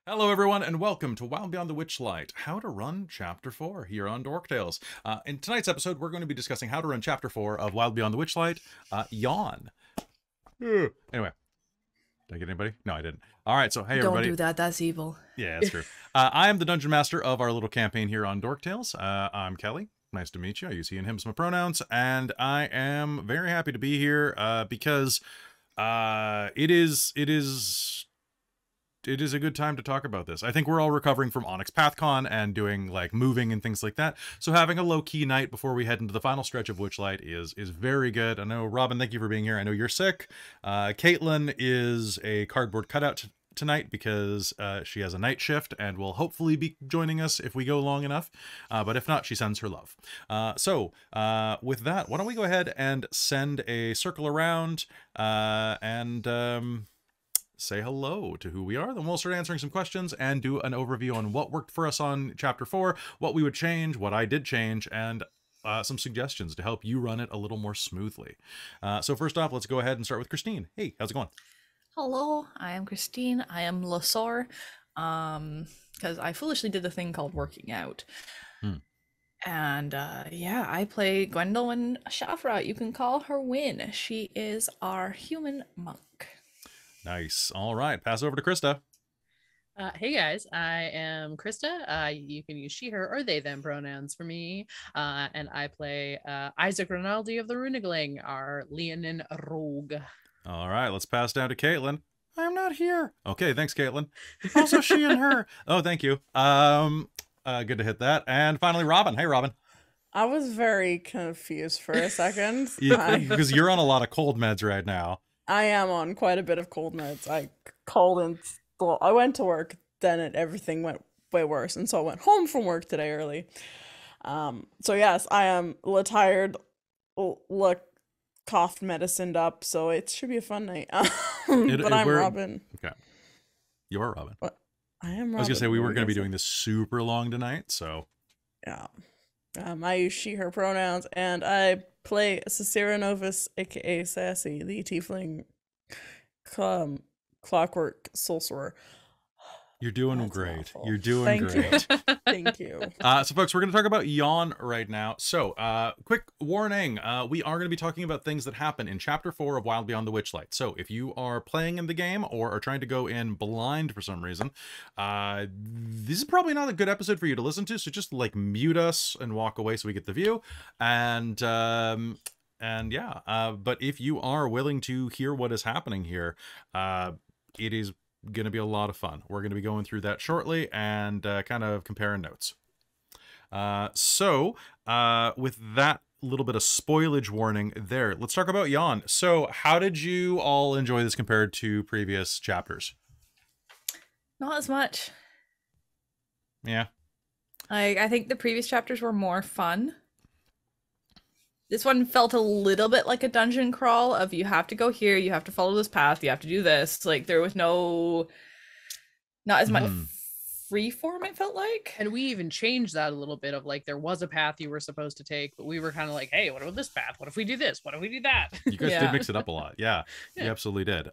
Hello everyone and welcome to Wild Beyond the Witchlight, How to Run Chapter 4 here on Dork Tales. In tonight's episode we're going to be discussing how to run Chapter 4 of Wild Beyond the Witchlight, Yawn. Anyway, did I get anybody? No, I didn't. Alright, so hey everybody. Don't do that, that's evil. Yeah, that's true. I am the Dungeon Master of our little campaign here on Dork Tales. I'm Kelly. Nice to meet you. I use he and him as my pronouns, and I am very happy to be here because it is a good time to talk about this. I think we're all recovering from Onyx PathCon and doing like moving and things like that. So having a low-key night before we head into the final stretch of Witchlight is very good. I know, Robin, thank you for being here. I know you're sick. Caitlan is a cardboard cutout tonight because she has a night shift and will hopefully be joining us if we go long enough. But if not, she sends her love. So with that, why don't we go ahead and send a circle around and say hello to who we are, then we'll start answering some questions and do an overview on what worked for us on Chapter 4, what we would change, what I did change, and some suggestions to help you run it a little more smoothly. So first off, let's go ahead and start with Christine. Hey, how's it going? Hello, I am Christine. I am Lasor, because I foolishly did the thing called working out. And yeah, I play Gwendolwynne Shafra. You can call her Win. She is our human monk. Nice. All right, pass over to Christa. Hey guys, I am Christa. You can use she, her, or they, them pronouns for me. And I play Isaac Ronaldi of the Runigling, our Leonin rogue. All right, let's pass down to Caitlan. I'm not here. Okay, thanks, Caitlan. Also, she and her. Oh, thank you. Good to hit that. And finally, Robin. Hey, Robin. I was very confused for a second. Because you're on a lot of cold meds right now. I am on quite a bit of cold meds. I went to work, then everything went way worse, and so I went home from work today early. So yes, I am tired, coughed, medicined up, so it should be a fun night. But I'm Robin. Okay. You're Robin. What? I am Robin. I was going to say we weren't going to be doing this super long tonight, so. Yeah. I use she, her pronouns, and I play Sarcyra Novis, aka Sassy, the tiefling clockwork sorcerer. You're doing That's great. awful. You're doing Thank great. You. Thank you. So folks, we're going to talk about Yawn right now. So quick warning, we are going to be talking about things that happen in Chapter 4 of Wild Beyond the Witchlight. So if you are playing in the game or are trying to go in blind for some reason, this is probably not a good episode for you to listen to. So just like mute us and walk away so we get the view. And yeah, but if you are willing to hear what is happening here, it is going to be a lot of fun. We're going to be going through that shortly and kind of comparing notes. So with that little bit of spoilage warning there, let's talk about Yawn. So how did you all enjoy this compared to previous chapters? Not as much. Yeah. I think the previous chapters were more fun. This one felt a little bit like a dungeon crawl of you have to go here, you have to follow this path, you have to do this. Like there was not as much free form, it felt like. And we even changed that a little bit of like there was a path you were supposed to take, but we were kind of like, hey, what about this path? What if we do this? What if we do that? You guys did mix it up a lot. Yeah, you absolutely did.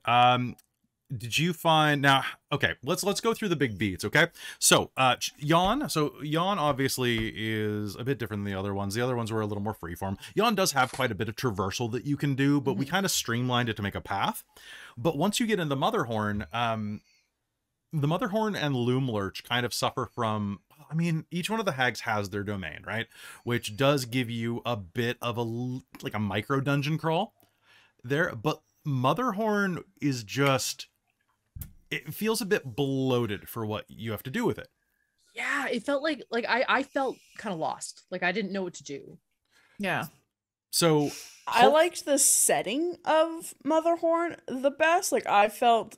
Did you find now? Okay, let's go through the big beats. Okay, so Yawn. So Yawn obviously is a bit different than the other ones. The other ones were a little more freeform. Yawn does have quite a bit of traversal that you can do, but we kind of streamlined it to make a path. But once you get in the Motherhorn, and Loom Lurch kind of suffer from. I mean, each one of the hags has their domain, right? Which does give you a bit of a micro dungeon crawl there, but Motherhorn is just. It feels a bit bloated for what you have to do with it. Yeah, it felt like I felt kind of lost. Like I didn't know what to do. Yeah. So I liked the setting of Motherhorn the best. Like I felt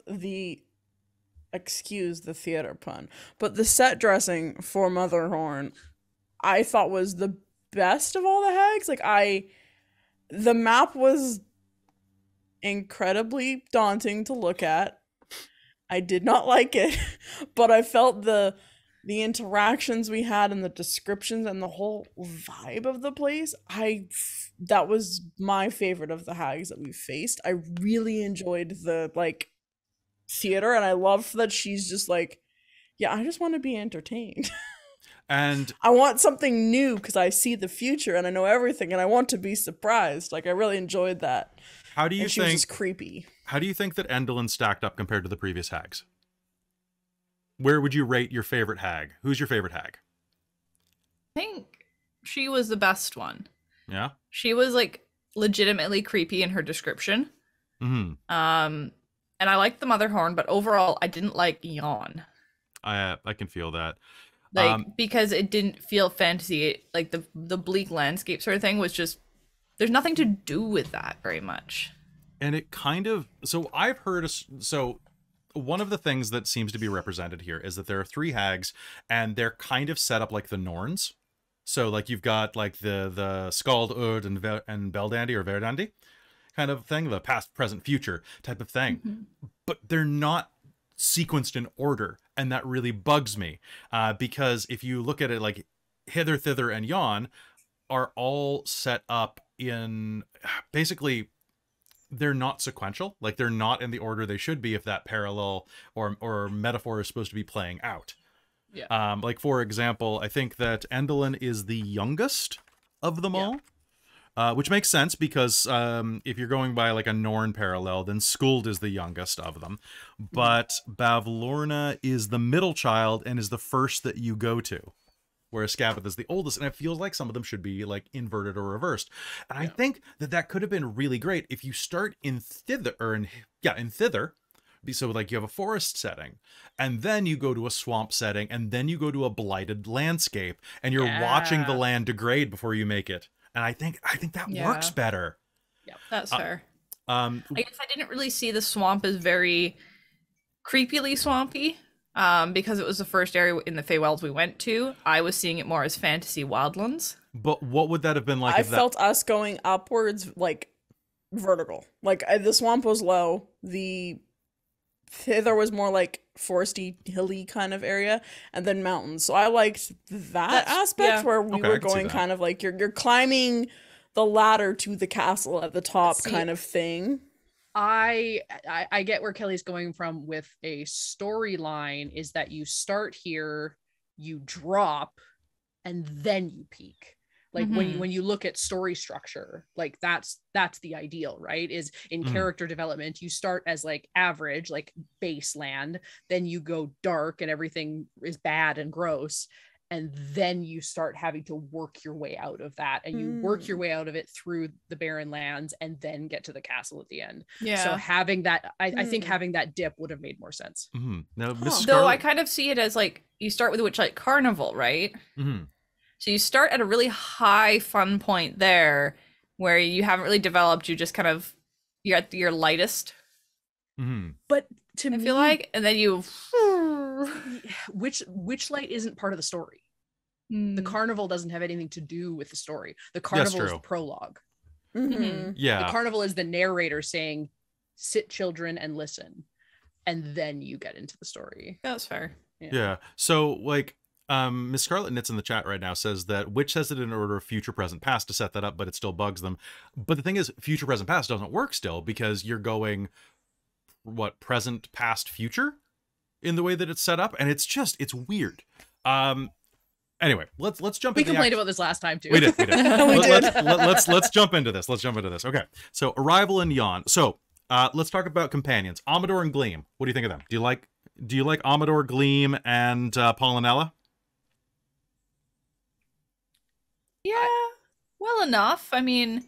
excuse the theater pun, but the set dressing for Motherhorn I thought was the best of all the hags. Like the map was incredibly daunting to look at. I did not like it, but I felt the interactions we had and the descriptions and the whole vibe of the place. That was my favorite of the hags that we faced. I really enjoyed the theater, and I love that she's just like Yeah, I just want to be entertained. And I want something new because I see the future and I know everything and I want to be surprised. Like, I really enjoyed that. how do you And she was think just creepy. how do you think that Endolin stacked up compared to the previous hags? Where would you rate your favorite hag? Who's your favorite hag? I think she was the best one. Yeah. She was like legitimately creepy in her description. Mm-hmm. And I liked the mother horn, but overall I didn't like Yawn. I can feel that. Like, because it didn't feel fantasy. Like the bleak landscape sort of thing was just, there's nothing to do with that very much. And it kind of, so I've heard, so one of the things that seems to be represented here is that there are 3 hags and they're kind of set up like the Norns. So like you've got like the Skald, Urd, and Beldandy or Verdandi kind of thing, the past, present, future type of thing. Mm-hmm. But they're not sequenced in order. And that really bugs me because if you look at it like Hither, Thither, and Yon are all set up in basically, they're not sequential. Like they're not in the order they should be if that parallel or metaphor is supposed to be playing out. Yeah. Like for example, I think that Endolin is the youngest of them all, which makes sense because if you're going by like a Norn parallel, then Skuld is the youngest of them. But Bavlorna is the middle child and is the first that you go to, whereas Scabbath is the oldest. And it feels like some of them should be like inverted or reversed. And I think that that could have been really great if you start in Thither, in Thither. So like you have a forest setting and then you go to a swamp setting and then you go to a blighted landscape and you're watching the land degrade before you make it. And I think that works better. Yeah, that's fair. I guess I didn't really see the swamp as very creepily swampy because it was the first area in the Feywilds we went to. I was seeing it more as fantasy wildlands. But what would that have been like? I if felt us going upwards, like vertical. Like the swamp was low. The Thither was more like foresty, hilly kind of area, and then mountains. So I liked that aspect where we were going kind of like you're climbing the ladder to the castle at the top kind of thing. I get where Kelly's going from with a storyline is that you start here, you drop, and then you peak. Like when you look at story structure, like that's the ideal, right? Is in character development, you start as like average, like base land, then you go dark and everything is bad and gross. And then you start having to work your way out of that, and you work your way out of it through the barren lands and then get to the castle at the end. Yeah. So having that, I think having that dip would have made more sense. Now, Though I kind of see it as like, you start with the Witchlight Carnival, right? So you start at a really high fun point there where you haven't really developed, you just kind of, you're at your lightest. But to me, feel like, and then you... Witchlight isn't part of the story. The carnival doesn't have anything to do with the story. The carnival is the prologue. Yeah. The carnival is the narrator saying, sit children and listen. And then you get into the story. That's fair. Yeah. So like, Miss Scarlet Knits in the chat right now says that Witch says it in order of future, present, past to set that up, but it still bugs them. But the thing is, future, present, past doesn't work still because you're going, present, past, future in the way that it's set up, and it's weird. Anyway, let's jump. We complained about this last time too. We did. Let's jump into this. Okay. So Arrival and Yon. So let's talk about companions. Amador and Gleam. What do you think of them? Do you like Amador, Gleam, and Pollinella? Yeah, well enough. I mean,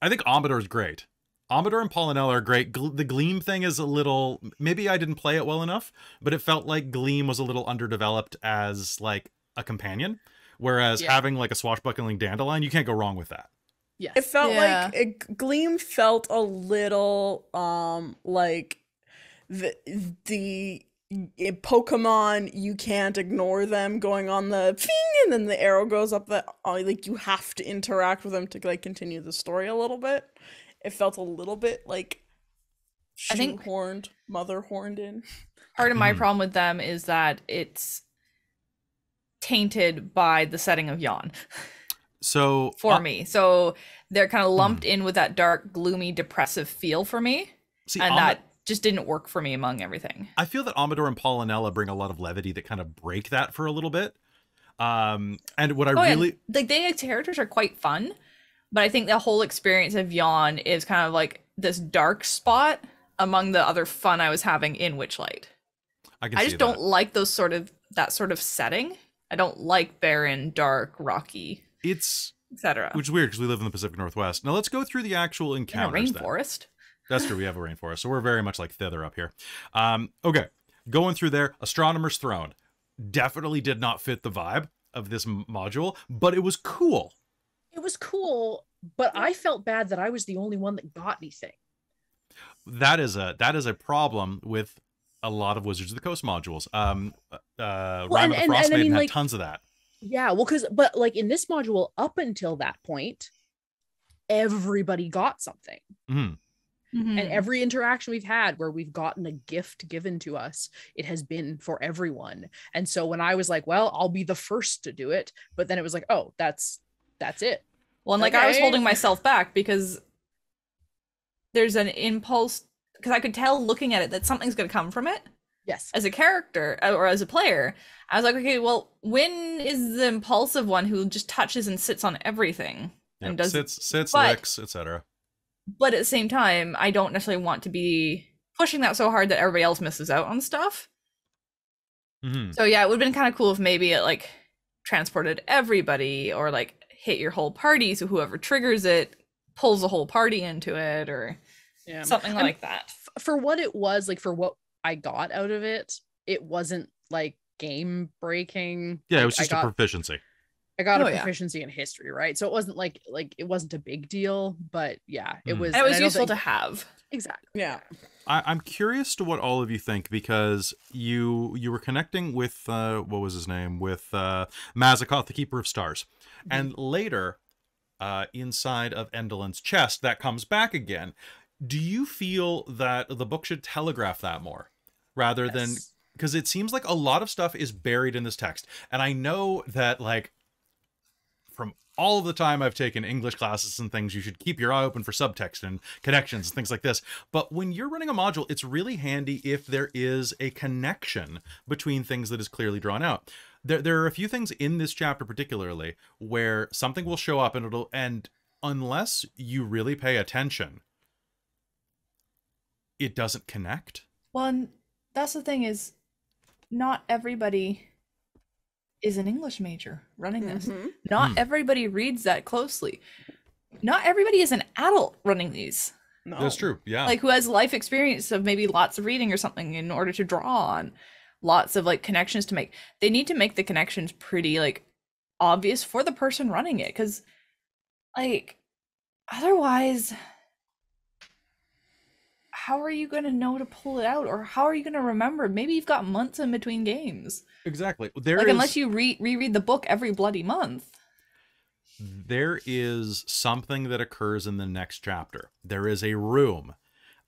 I think Amador's great. Amador and Pollinella are great. The Gleam thing is a little... Maybe I didn't play it well enough, but it felt like Gleam was a little underdeveloped as, like, a companion. Whereas having, like, a swashbuckling dandelion, you can't go wrong with that. Yes. It felt like... Gleam felt a little, like... The Pokemon, you can't ignore them going on the ping, and then the arrow goes up the... like, you have to interact with them to, like, continue the story a little bit. It felt a little bit like shoehorned, mother-horned in. Part of my problem with them is that it's tainted by the setting of Yon. So for me. So they're kind of lumped in with that dark, gloomy, depressive feel for me. See, and that just didn't work for me among everything. I feel that Amador and Paulinella bring a lot of levity that kind of break that for a little bit. And what I really like, the characters are quite fun, but I think the whole experience of Yawn is kind of like this dark spot among the other fun I was having in Witchlight. I just don't like that sort of setting. I don't like barren, dark, rocky, etc. Which is weird because we live in the Pacific Northwest. Now let's go through the actual encounters. In a rainforest. That's true. We have a rainforest, so we're very much like thither up here. Okay, going through there, Astronomer's Throne definitely did not fit the vibe of this module, but it was cool. It was cool, but I felt bad that I was the only one that got anything. That is a problem with a lot of Wizards of the Coast modules. Rime of the Frostmaiden had tons of that. Yeah, well, but like in this module, up until that point, everybody got something. Mm-hmm. And every interaction we've had where we've gotten a gift given to us, it has been for everyone. And so when I was like, well, I'll be the first to do it, but then it was like, oh, that's it. Well, and like, I was holding myself back because there's an impulse, because I could tell looking at it that something's going to come from it. Yes. As a character or as a player, I was like, okay, well, Wynn is the impulsive one who just touches and sits on everything. Yep. And does sits, licks, etc. But at the same time, I don't necessarily want to be pushing that so hard that everybody else misses out on stuff. So yeah, it would have been kind of cool if maybe it like transported everybody, or like hit your whole party, so whoever triggers it pulls the whole party into it, or something like that. For what it was, like for what I got out of it, it wasn't like game breaking. Yeah, it was just a proficiency. I got a proficiency in history, right? So it wasn't like it wasn't a big deal, but yeah, it was. It was useful to have. Exactly. Yeah. I'm curious to what all of you think, because you were connecting with what was his name, with Mazakoth, the Keeper of Stars, and later inside of Endelin's chest that comes back again. Do you feel that the book should telegraph that more rather than, because it seems like a lot of stuff is buried in this text, and I know that like, from all of the time I've taken English classes and things, you should keep your eye open for subtext and connections and things like this. But when you're running a module, it's really handy if there is a connection between things that is clearly drawn out. There are a few things in this chapter particularly where something will show up and unless you really pay attention, it doesn't connect. Well, and that's the thing, is not everybody is an English major running this. Not everybody reads that closely. Not everybody is an adult running these. No. That's true. Yeah. Like, who has life experience of maybe lots of reading or something in order to draw on, lots of like connections to make. They need to make the connections pretty like obvious for the person running it, because like otherwise, how are you going to know to pull it out, or how are you going to remember? Maybe you've got months in between games. Exactly. Unless you reread the book every bloody month. There is something that occurs in the next chapter. There is a room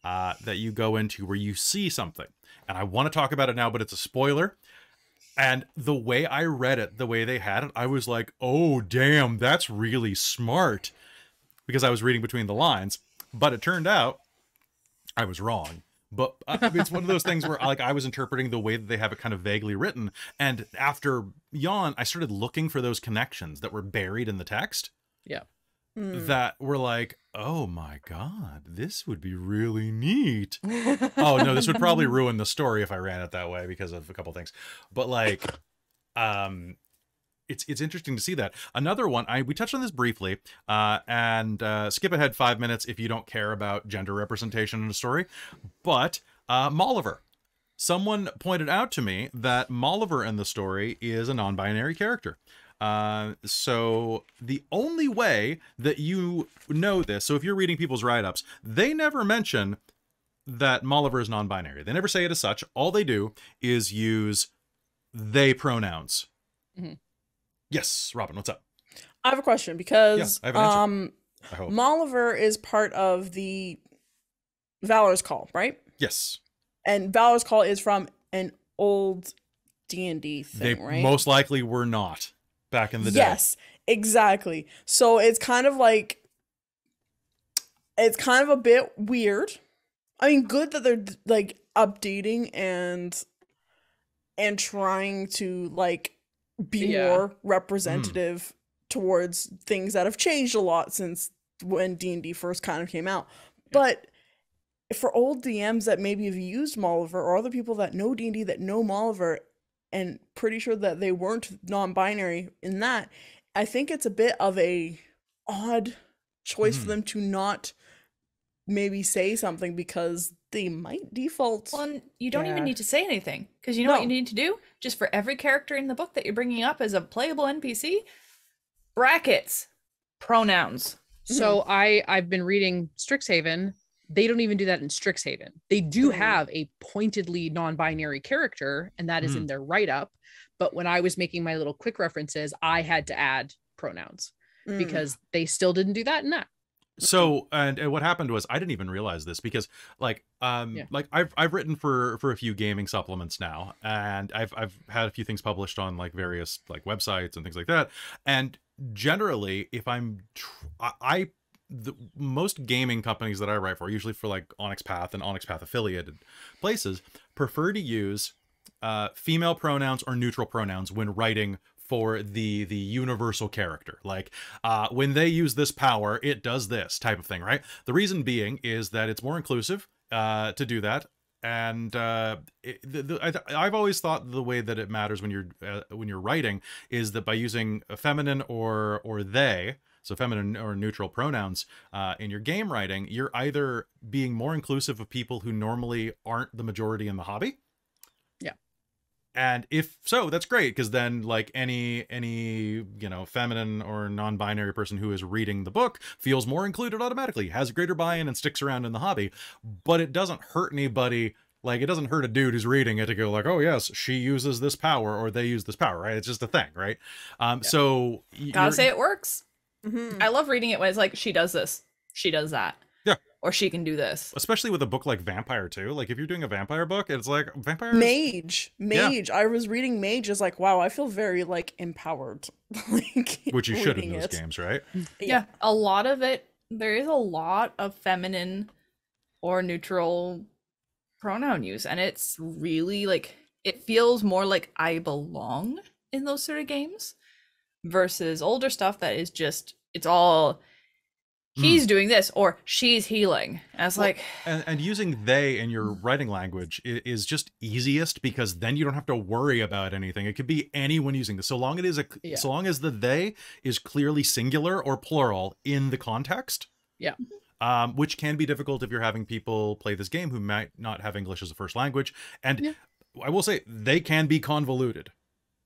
that you go into where you see something. And I want to talk about it now, but it's a spoiler. And the way I read it, the way they had it, I was like, oh, damn, that's really smart. Because I was reading between the lines. But it turned out I was wrong. But it's one of those things where like I was interpreting the way that they have it kind of vaguely written. And after Yawn, I started looking for those connections that were buried in the text. Yeah. That were like, oh my God, this would be really neat. Oh no, this would probably ruin the story if I ran it that way because of a couple things. But like, it's interesting to see that. Another one, we touched on this briefly, and skip ahead 5 minutes if you don't care about gender representation in a story. But Molliver. Someone pointed out to me that Molliver in the story is a non-binary character. So the only way that you know this, so if you're reading people's write-ups, they never mention that Molliver is non-binary. They never say it as such. All they do is use they pronouns. Yes, Robin, what's up? I have a question because I have an answer. I hope. Molliver is part of the Valor's Call, right? Yes. And Valor's Call is from an old D&D thing, right? They most likely were not back in the day. Yes, exactly. So it's kind of like, it's kind of a bit weird I mean, good that they're like updating and trying to like be Yeah. more representative towards things that have changed a lot since when D&D first kind of came out. But for old DMs that maybe have used Molliver, or other people that know D&D that know Molliver and pretty sure that they weren't non-binary in that, I think it's a bit of a odd choice for them to not maybe say something, because they might default. Well, and you don't even Yeah. need to say anything, because you know what you No. need to do? Just for every character in the book that you're bringing up as a playable NPC, brackets, pronouns. So I've been reading Strixhaven. They don't even do that in Strixhaven. They do have a pointedly non-binary character, and that is in their write-up. But when I was making my little quick references, I had to add pronouns because they still didn't do that in that. So and what happened was, I didn't even realize this, because like like I've written for a few gaming supplements now, and I've had a few things published on like various like websites and things like that. And generally, if I'm the most gaming companies that I write for, usually for like Onyx Path and Onyx Path affiliated places, prefer to use female pronouns or neutral pronouns when writing for the universal character. Like when they use this power, it does this type of thing, right? The reason being is that it's more inclusive to do that. And I've always thought the way that it matters when you're writing is that by using a feminine or they, so feminine or neutral pronouns in your game writing, you're either being more inclusive of people who normally aren't the majority in the hobby. And if so, that's great, because then like any you know, feminine or non-binary person who is reading the book feels more included automatically, has greater buy-in, and sticks around in the hobby. But it doesn't hurt anybody. Like, it doesn't hurt a dude who's reading it to go like, oh yes, she uses this power, or they use this power, right? It's just a thing, right? So Gotta say it works. Mm-hmm. I love reading it when it's like, she does this, she does that. Yeah. Or she can do this. Especially with a book like Vampire too. Like if you're doing a vampire book, it's like vampire. Mage. I was reading Mage, is like, wow, I feel very like empowered. Like, Which you should in reading those it. games, right? Yeah, a lot of it, there is a lot of feminine or neutral pronoun use, and it's really like, it feels more like I belong in those sort of games versus older stuff that is just, it's all he's doing this or she's healing. And it's like, and using they in your writing language is just easiest, because then you don't have to worry about anything. It could be anyone using this, so long it is so long as the they is clearly singular or plural in the context. Yeah. Which can be difficult if you're having people play this game who might not have English as a first language. And I will say, they can be convoluted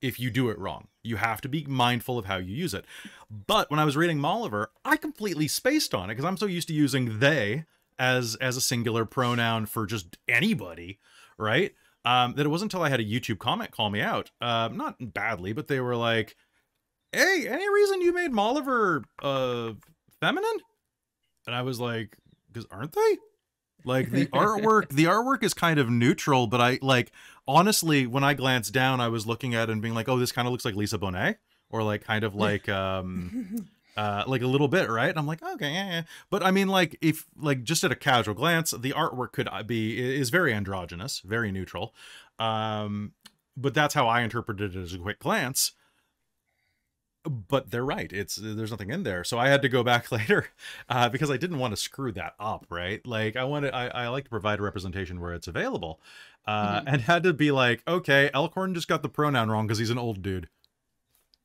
if you do it wrong. You have to be mindful of how you use it. But when I was reading Molliver, I completely spaced on it, because I'm so used to using they as a singular pronoun for just anybody, right? That it wasn't until I had a YouTube comment call me out, not badly, but they were like, hey, any reason you made Molliver feminine? And I was like, because aren't they? Like the artwork is kind of neutral, but I like, honestly, when I glanced down, I was looking at it and being like, oh, this kind of looks like Lisa Bonet, or like kind of like like a little bit, right? And I'm like, okay, yeah. But I mean, like, if like just at a casual glance, the artwork is very androgynous, very neutral. But that's how I interpreted it as a quick glance. But they're right. There's nothing in there. So I had to go back later because I didn't want to screw that up, right? Like I like to provide representation where it's available, and had to be like, okay, Elkhorn just got the pronoun wrong because he's an old dude.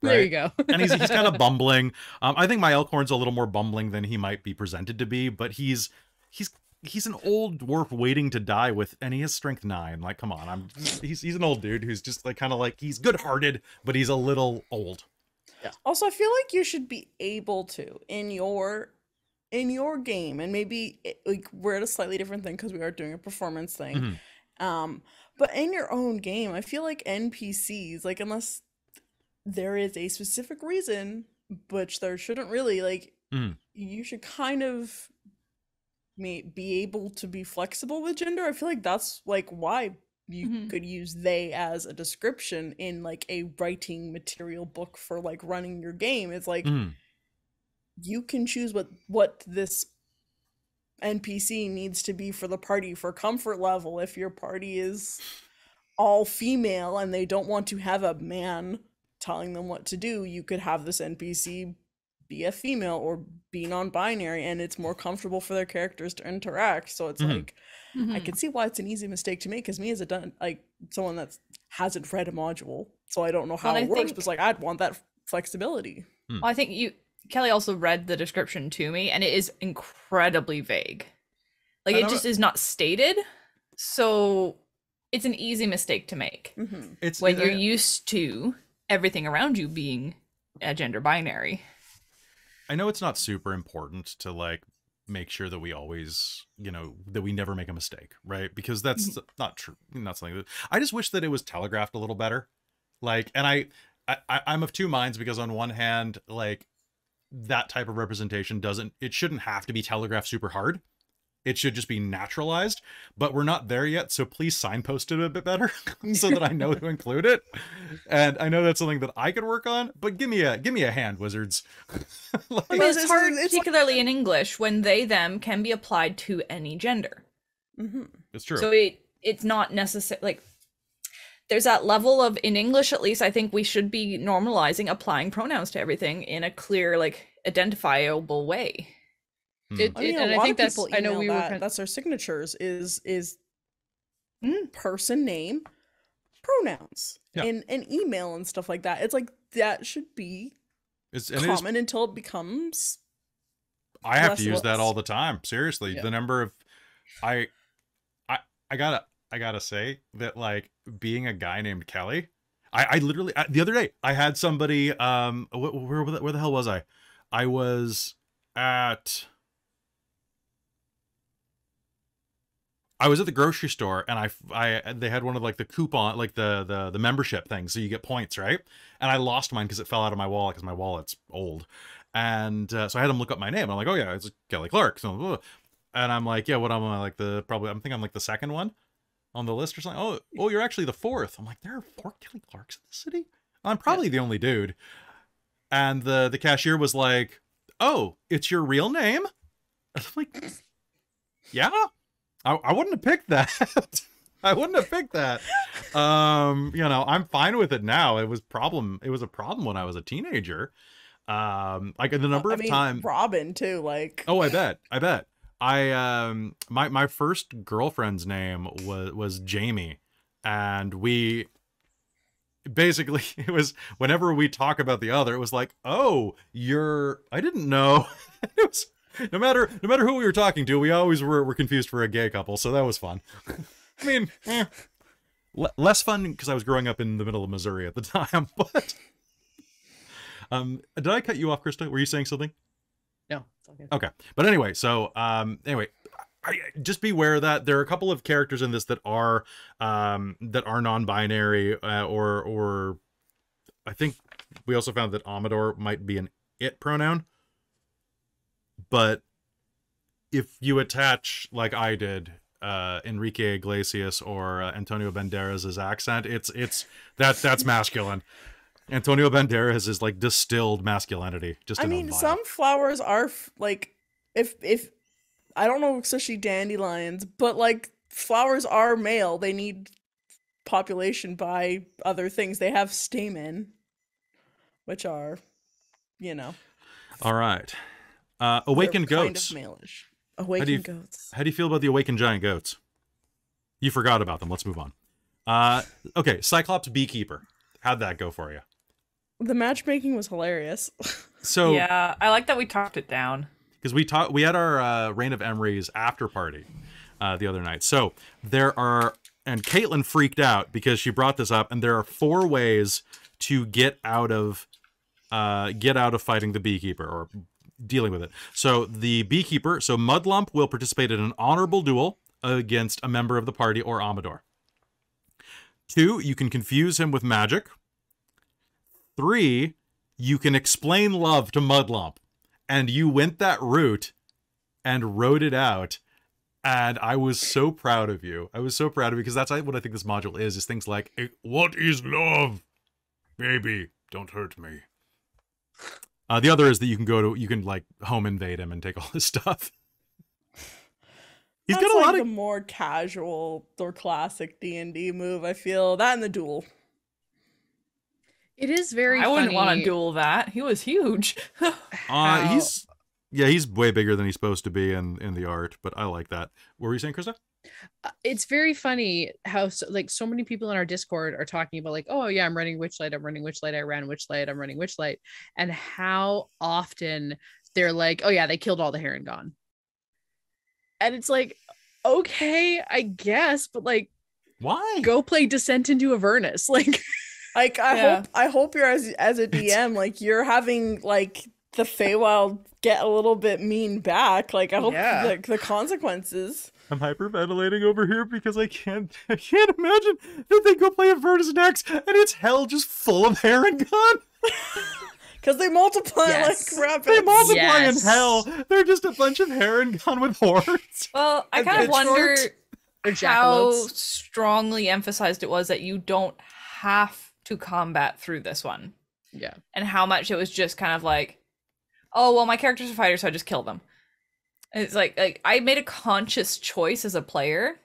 Right? There you go. And he's kind of bumbling. I think my Elkhorn's a little more bumbling than he might be presented to be, but he's an old dwarf waiting to die and he has strength 9. Like, come on, he's an old dude who's just like kind of like, he's good-hearted, but he's a little old. Yeah. Also, I feel like you should be able to in your game, and maybe like we're at a slightly different thing because we are doing a performance thing. But in your own game, I feel like NPCs, like unless there is a specific reason, which there shouldn't really, like you should kind of be able to be flexible with gender. I feel like that's like why you could use they as a description in like a writing material book for like running your game. It's like you can choose what this NPC needs to be for the party for comfort level. If your party is all female and they don't want to have a man telling them what to do, you could have this NPC be a female or be non-binary, and it's more comfortable for their characters to interact. So it's like, I can see why it's an easy mistake to make, because me as someone that hasn't read a module, so I don't know how it works, but it's like, I'd want that flexibility. Well, I think Kelly also read the description to me, and it is incredibly vague. Like, it just is not stated, so it's an easy mistake to make. It's when you're used to everything around you being a gender binary. I know it's not super important to like make sure that we always, you know, that we never make a mistake, right? Because that's not true. Not something that I just wish that it was telegraphed a little better. Like, and I'm of two minds, because on one hand, like, that type of representation it shouldn't have to be telegraphed super hard. It should just be naturalized, but we're not there yet. So please signpost it a bit better so that I know to include it. And I know that's something that I could work on, but give me a hand, wizards. Like, I mean, it's hard, particularly in English, when they, them can be applied to any gender. It's true. So it's not necessary. Like, there's that level of, in English at least, I think we should be normalizing applying pronouns to everything in a clear, like, identifiable way. I think that's, I know we were that's our signatures is person name, pronouns, in email and stuff like that. It's like, that should be common until it becomes. I have to use that all the time. Seriously, the number of I gotta say that, like, being a guy named Kelly, I literally the other day I had somebody where the hell was I? I was at the grocery store, and they had one of, like, the coupon, like the membership thing, so you get points, right? And I lost mine because it fell out of my wallet, because my wallet's old. And so I had them look up my name. I'm like, oh yeah, it's Kelly Clark. So, and I'm like, yeah, what am I, like, I'm thinking I'm like the second one on the list or something. Oh, you're actually the fourth. I'm like, there are 4 Kelly Clarks in the city? I'm probably the only dude. And the cashier was like, oh, it's your real name? I'm like, yeah. I wouldn't have picked that. I wouldn't have picked that. You know, I'm fine with it now. It was a problem when I was a teenager. Like, the number of times. Robin too, like. Oh, I bet. My first girlfriend's name was Jamie, and we basically, it was, whenever we talk about the other, it was like, oh, I didn't know. It was. No matter who we were talking to, we always were confused for a gay couple, so that was fun. I mean, less fun because I was growing up in the middle of Missouri at the time, but did I cut you off, Christa? Were you saying something? No, it's all good. Okay. But anyway, so I just beware that there are a couple of characters in this that are non-binary, or I think we also found that Amador might be an it pronoun. But if you attach, like I did, Enrique Iglesias or Antonio Banderas' accent, that's masculine. Antonio Banderas is like distilled masculinity. Just some flowers are like, if I don't know, especially dandelions, but like, flowers are male. They need population by other things. They have stamen, which are, you know. All right. Awakened goats. Kind of male-ish. Awakened goats. How do you feel about the awakened giant goats? You forgot about them. Let's move on. Okay, Cyclops Beekeeper. How'd that go for you? The matchmaking was hilarious. So yeah, I like that we talked it down. Because we had our Reign of Emery's after party the other night. So there are, and Caitlan freaked out because she brought this up, and there are 4 ways to get out of fighting the beekeeper, or dealing with it. So the beekeeper, so Mudlump will participate in an honorable duel against a member of the party or Amador. 2, you can confuse him with magic. 3, you can explain love to Mudlump. And you went that route and wrote it out. And I was so proud of you. Because that's what I think this module is things like, what is love? Baby, don't hurt me. The other is that you can like home invade him and take all his stuff. He's That's got a like lot the of more casual or classic D&D move. I feel that in the duel. It is very I wouldn't want to funny duel that. He was huge. how he's way bigger than he's supposed to be in the art, but I like that. What were you saying, Krista? it's very funny how so many people in our Discord are talking about like, oh yeah, I'm running Witchlight, I'm running Witchlight, I ran Witchlight, I'm running Witchlight, and how often they're like, oh yeah, they killed all the Heron Gone. And it's like, okay, I guess, but like, Why? go play Descent into Avernus. Like, Like Yeah. I hope you're as a DM, like you're having like the Feywild get a little bit mean back. Like I hope Yeah. the consequences. I'm hyperventilating over here because I can't imagine that they go play Avernus next and it's hell just full of Heron Gone. Because they multiply Yes. like rabbits. They multiply Yes. in hell. They're just a bunch of Heron Gone with horns. Well, I And kind of wonder They're how jackalopes. strongly emphasized it was that you don't have to combat through this one, Yeah. and how much it was just kind of like, oh well, my character's a fighter, so I just kill them. And it's like I made a conscious choice as a player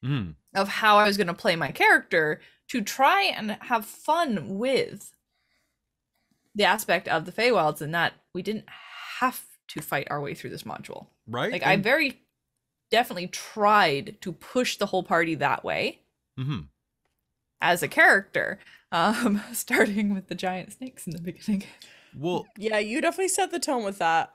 Mm. of how I was going to play my character to try and have fun with the aspect of the Feywilds, and that we didn't have to fight our way through this module. Right? Like I very definitely tried to push the whole party that way Mm-hmm. as a character, starting with the giant snakes in the beginning. Well, Yeah, you definitely set the tone with that,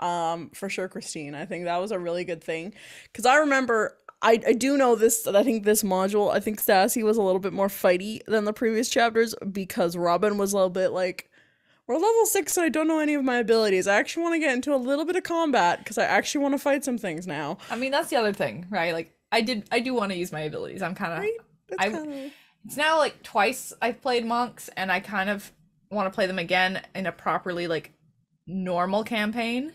for sure, Christine. I think that was a really good thing. Because I remember, I do know this, that I think this module, I think Sassy was a little bit more fighty than the previous chapters, because Robin was a little bit like, we're level 6 and I don't know any of my abilities. I actually want to get into a little bit of combat, because I actually want to fight some things now. I mean, that's the other thing, right? Like I do want to use my abilities. I'm kind of, Right? That's I- kinda... it's now like twice I've played monks, and I kind of want to play them again in a properly like normal campaign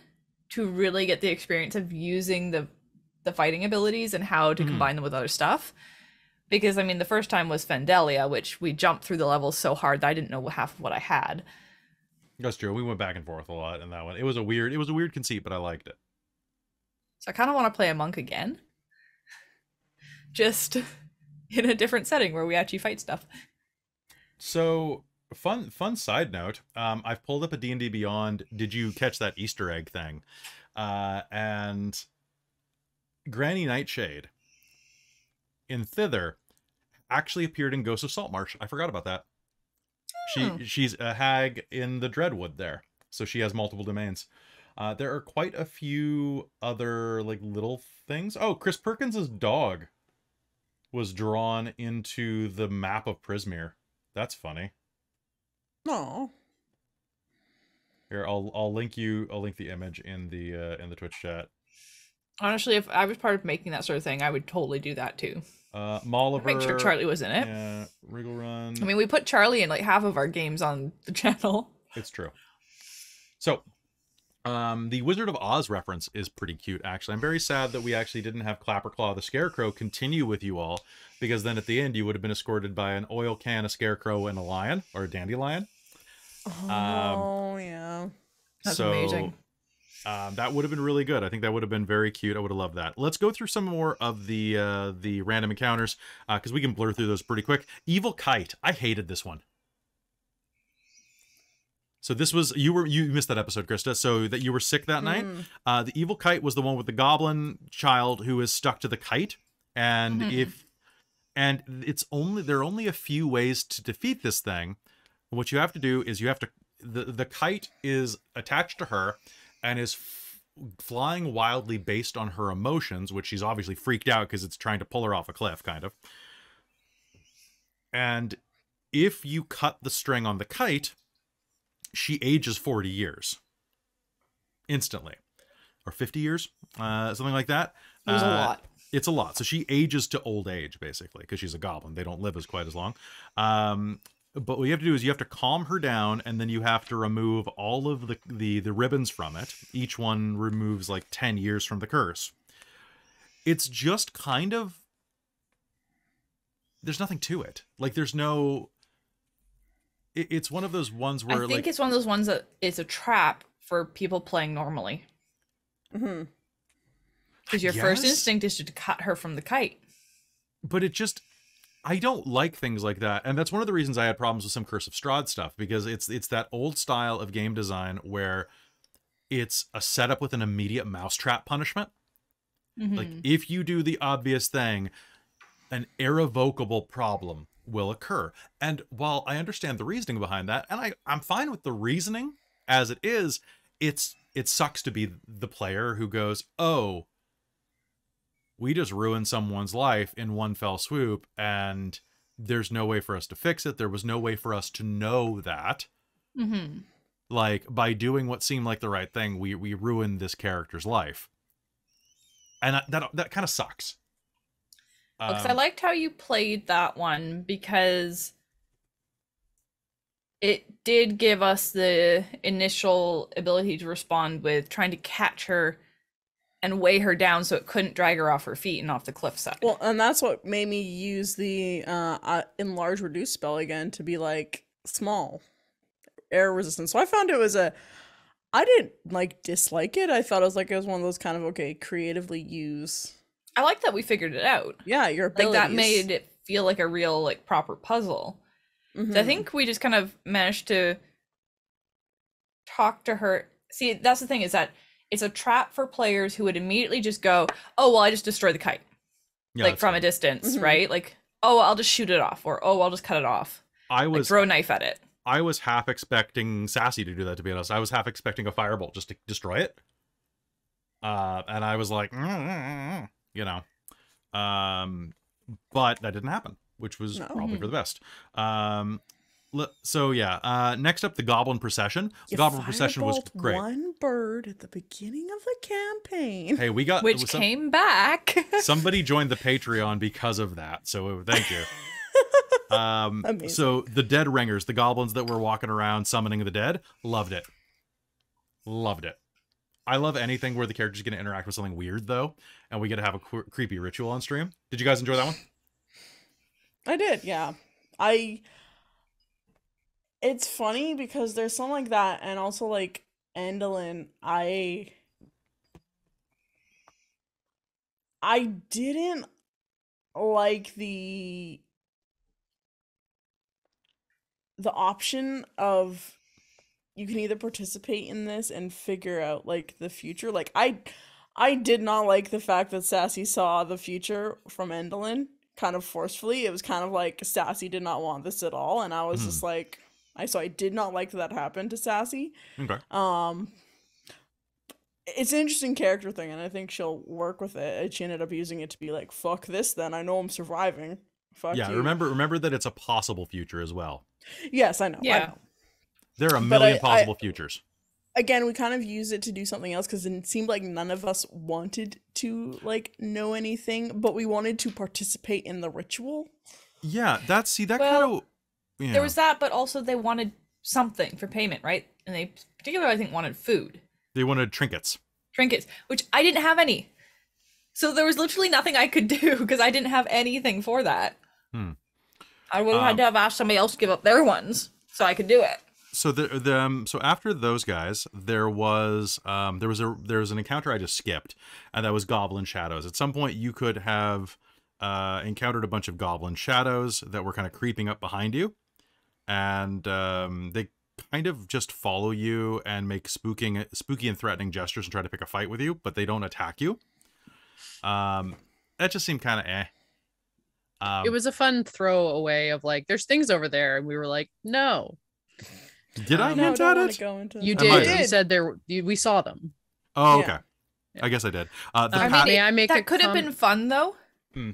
to really get the experience of using the fighting abilities and how to Mhm. combine them with other stuff. Because I mean, the first time was Fendelia, which we jumped through the levels so hard that I didn't know half of what I had. that's true. We went back and forth a lot in that one. It was a weird conceit, but I liked it. So I kind of want to play a monk again, just in a different setting where we actually fight stuff. So fun side note. I've pulled up a D&D Beyond. Did you catch that Easter egg thing? And Granny Nightshade in Thither actually appeared in Ghosts of Saltmarsh. I forgot about that. Oh. She's a hag in the Dreadwood there, so she has multiple domains. There are quite a few other like little things. Oh, Chris Perkins's dog was drawn into the map of Prismere. That's funny. No. Here, I'll link the image in the Twitch chat. Honestly, if I was part of making that sort of thing, I would totally do that too. Molliver. Make sure Charlie was in it. Yeah, Wriggle Run. I mean, we put Charlie in like half of our games on the channel. It's true. So, the Wizard of Oz reference is pretty cute, actually. I'm very sad that we actually didn't have Clapperclaw the Scarecrow continue with you all, because then at the end you would have been escorted by an oil can, a scarecrow, and a lion, or a dandelion. Oh, yeah. That's so, amazing. That would have been really good. I think that would have been very cute. I would have loved that. Let's go through some more of the random encounters, because we can blur through those pretty quick. Evil Kite. I hated this one. So this was, you missed that episode, Krista, so that you were sick that night. The Evil Kite was the one with the goblin child who is stuck to the kite. And there are only a few ways to defeat this thing. What you have to do is the kite is attached to her and is flying wildly based on her emotions, which she's obviously freaked out because it's trying to pull her off a cliff, kind of. And if you cut the string on the kite, she ages 40 years. Instantly. Or 50 years? Something like that. It was a lot. It's a lot. So she ages to old age, basically, because she's a goblin. They don't live quite as long. But what you have to do is you have to calm her down, and then you have to remove all of the ribbons from it. Each one removes like 10 years from the curse. It's just kind of... There's nothing to it. Like, there's no... It's one of those ones where, I think it's one of those ones that is a trap for people playing normally. Mm-hmm. Because your first Yes. instinct is to cut her from the kite. But I don't like things like that. And that's one of the reasons I had problems with some Curse of Strahd stuff, because it's that old style of game design where it's a setup with an immediate mousetrap punishment. Like, if you do the obvious thing, an irrevocable problem will occur. And while I understand the reasoning behind that, and I'm fine with the reasoning as it is, it sucks to be the player who goes, oh, we just ruined someone's life in one fell swoop, and there's no way for us to fix it. There was no way for us to know that. Like, by doing what seemed like the right thing, we ruined this character's life. And that kind of sucks. Because I liked how you played that one, because it did give us the initial ability to respond with trying to catch her and weigh her down so it couldn't drag her off her feet and off the cliffside. Well, and that's what made me use the enlarge reduce spell again to be like small air resistance. So I found it was I didn't like dislike it. I thought it was one of those kind of okay, creatively use. I like that we figured it out. Yeah, your Like, abilities. that made it feel like a real, like, proper puzzle. So I think we just kind of managed to talk to her. See, that's the thing, is that it's a trap for players who would immediately just go, oh, well, I just destroy the kite. Yeah, Like, that's from fine. a distance, right? Like, oh, I'll just shoot it off. Or, oh, I'll just cut it off. I Like, was throw a knife at it. I was half expecting Sassy to do that, to be honest. I was half expecting a firebolt just to destroy it. And I was like, you know. But that didn't happen, which was probably for the best. So yeah, next up, the Goblin Procession. The Goblin Procession was firebolt great. one bird at the beginning of the campaign. Hey, we got Which came back. somebody joined the Patreon because of that, so thank you. Amazing. So the Dead Ringers, the goblins that were walking around summoning the dead, loved it. Loved it. I love anything where the character's going to interact with something weird, though, and we get to have a creepy ritual on stream. Did you guys enjoy that one? I did, yeah. It's funny because there's something like that, and also like Gwendolwynne, I didn't like the option of you can either participate in this and figure out like the future. Like I did not like the fact that Sassy saw the future from Gwendolwynne kind of forcefully. It was kind of like Sassy did not want this at all, and I was just like, I did not like that happened to Sassy. Okay. It's an interesting character thing, and I think she'll work with it. And she ended up using it to be like, fuck this then, I know I'm surviving. Fuck Yeah, you. remember that it's a possible future as well. Yes, I know. I Yeah. know. There are a But million I- possible futures. Again, we kind of use it to do something else because it seemed like none of us wanted to like know anything, but we wanted to participate in the ritual. Yeah, that Well, kind of... Yeah. There was that, but also they wanted something for payment, right? And they particularly, I think, wanted food. They wanted trinkets. Trinkets, which I didn't have any. So there was literally nothing I could do because I didn't have anything for that. I would have had to have asked somebody else to give up their ones so I could do it. So so after those guys, there was an encounter I just skipped, and that was Goblin Shadows. At some point, you could have encountered a bunch of Goblin Shadows that were kind of creeping up behind you, and they kind of just follow you and make spooky and threatening gestures and try to pick a fight with you, but they don't attack you. That just seemed kind of eh. It was a fun throwaway of like, there's things over there, and we were like, no. Did I No, hint don't at wanna it? go into You I might did. have. You said we saw them. Oh, Yeah. okay. Yeah. I guess I did. May I make that a could have been fun though Yeah,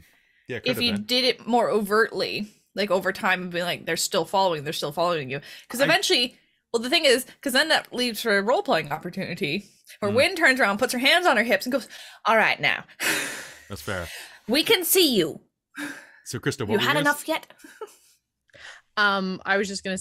could if have you been. did it more overtly, like over time, and be like, they're still following you. Because eventually, well, the thing is, because then that leaves for a role playing opportunity where Wynn turns around, puts her hands on her hips, and goes, "All right, now That's fair. we can see you. So, Christa, what You were had guys- enough yet?" I was just gonna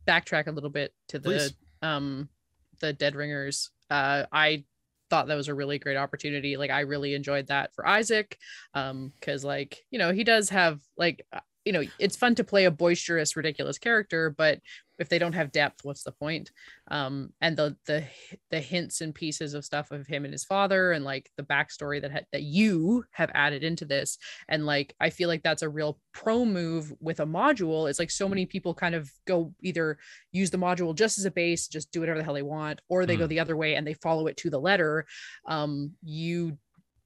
backtrack a little bit to Please. the Dead Ringers. I thought that was a really great opportunity. Like, I really enjoyed that for Isaac, because like, he does have like, it's fun to play a boisterous, ridiculous character, but if they don't have depth, what's the point? And the hints and pieces of stuff of him and his father, and like the backstory that you have added into this, and like I feel like that's a real pro move with a module. It's like so many people kind of go either use the module just as a base, just do whatever the hell they want, or they go the other way and they follow it to the letter. You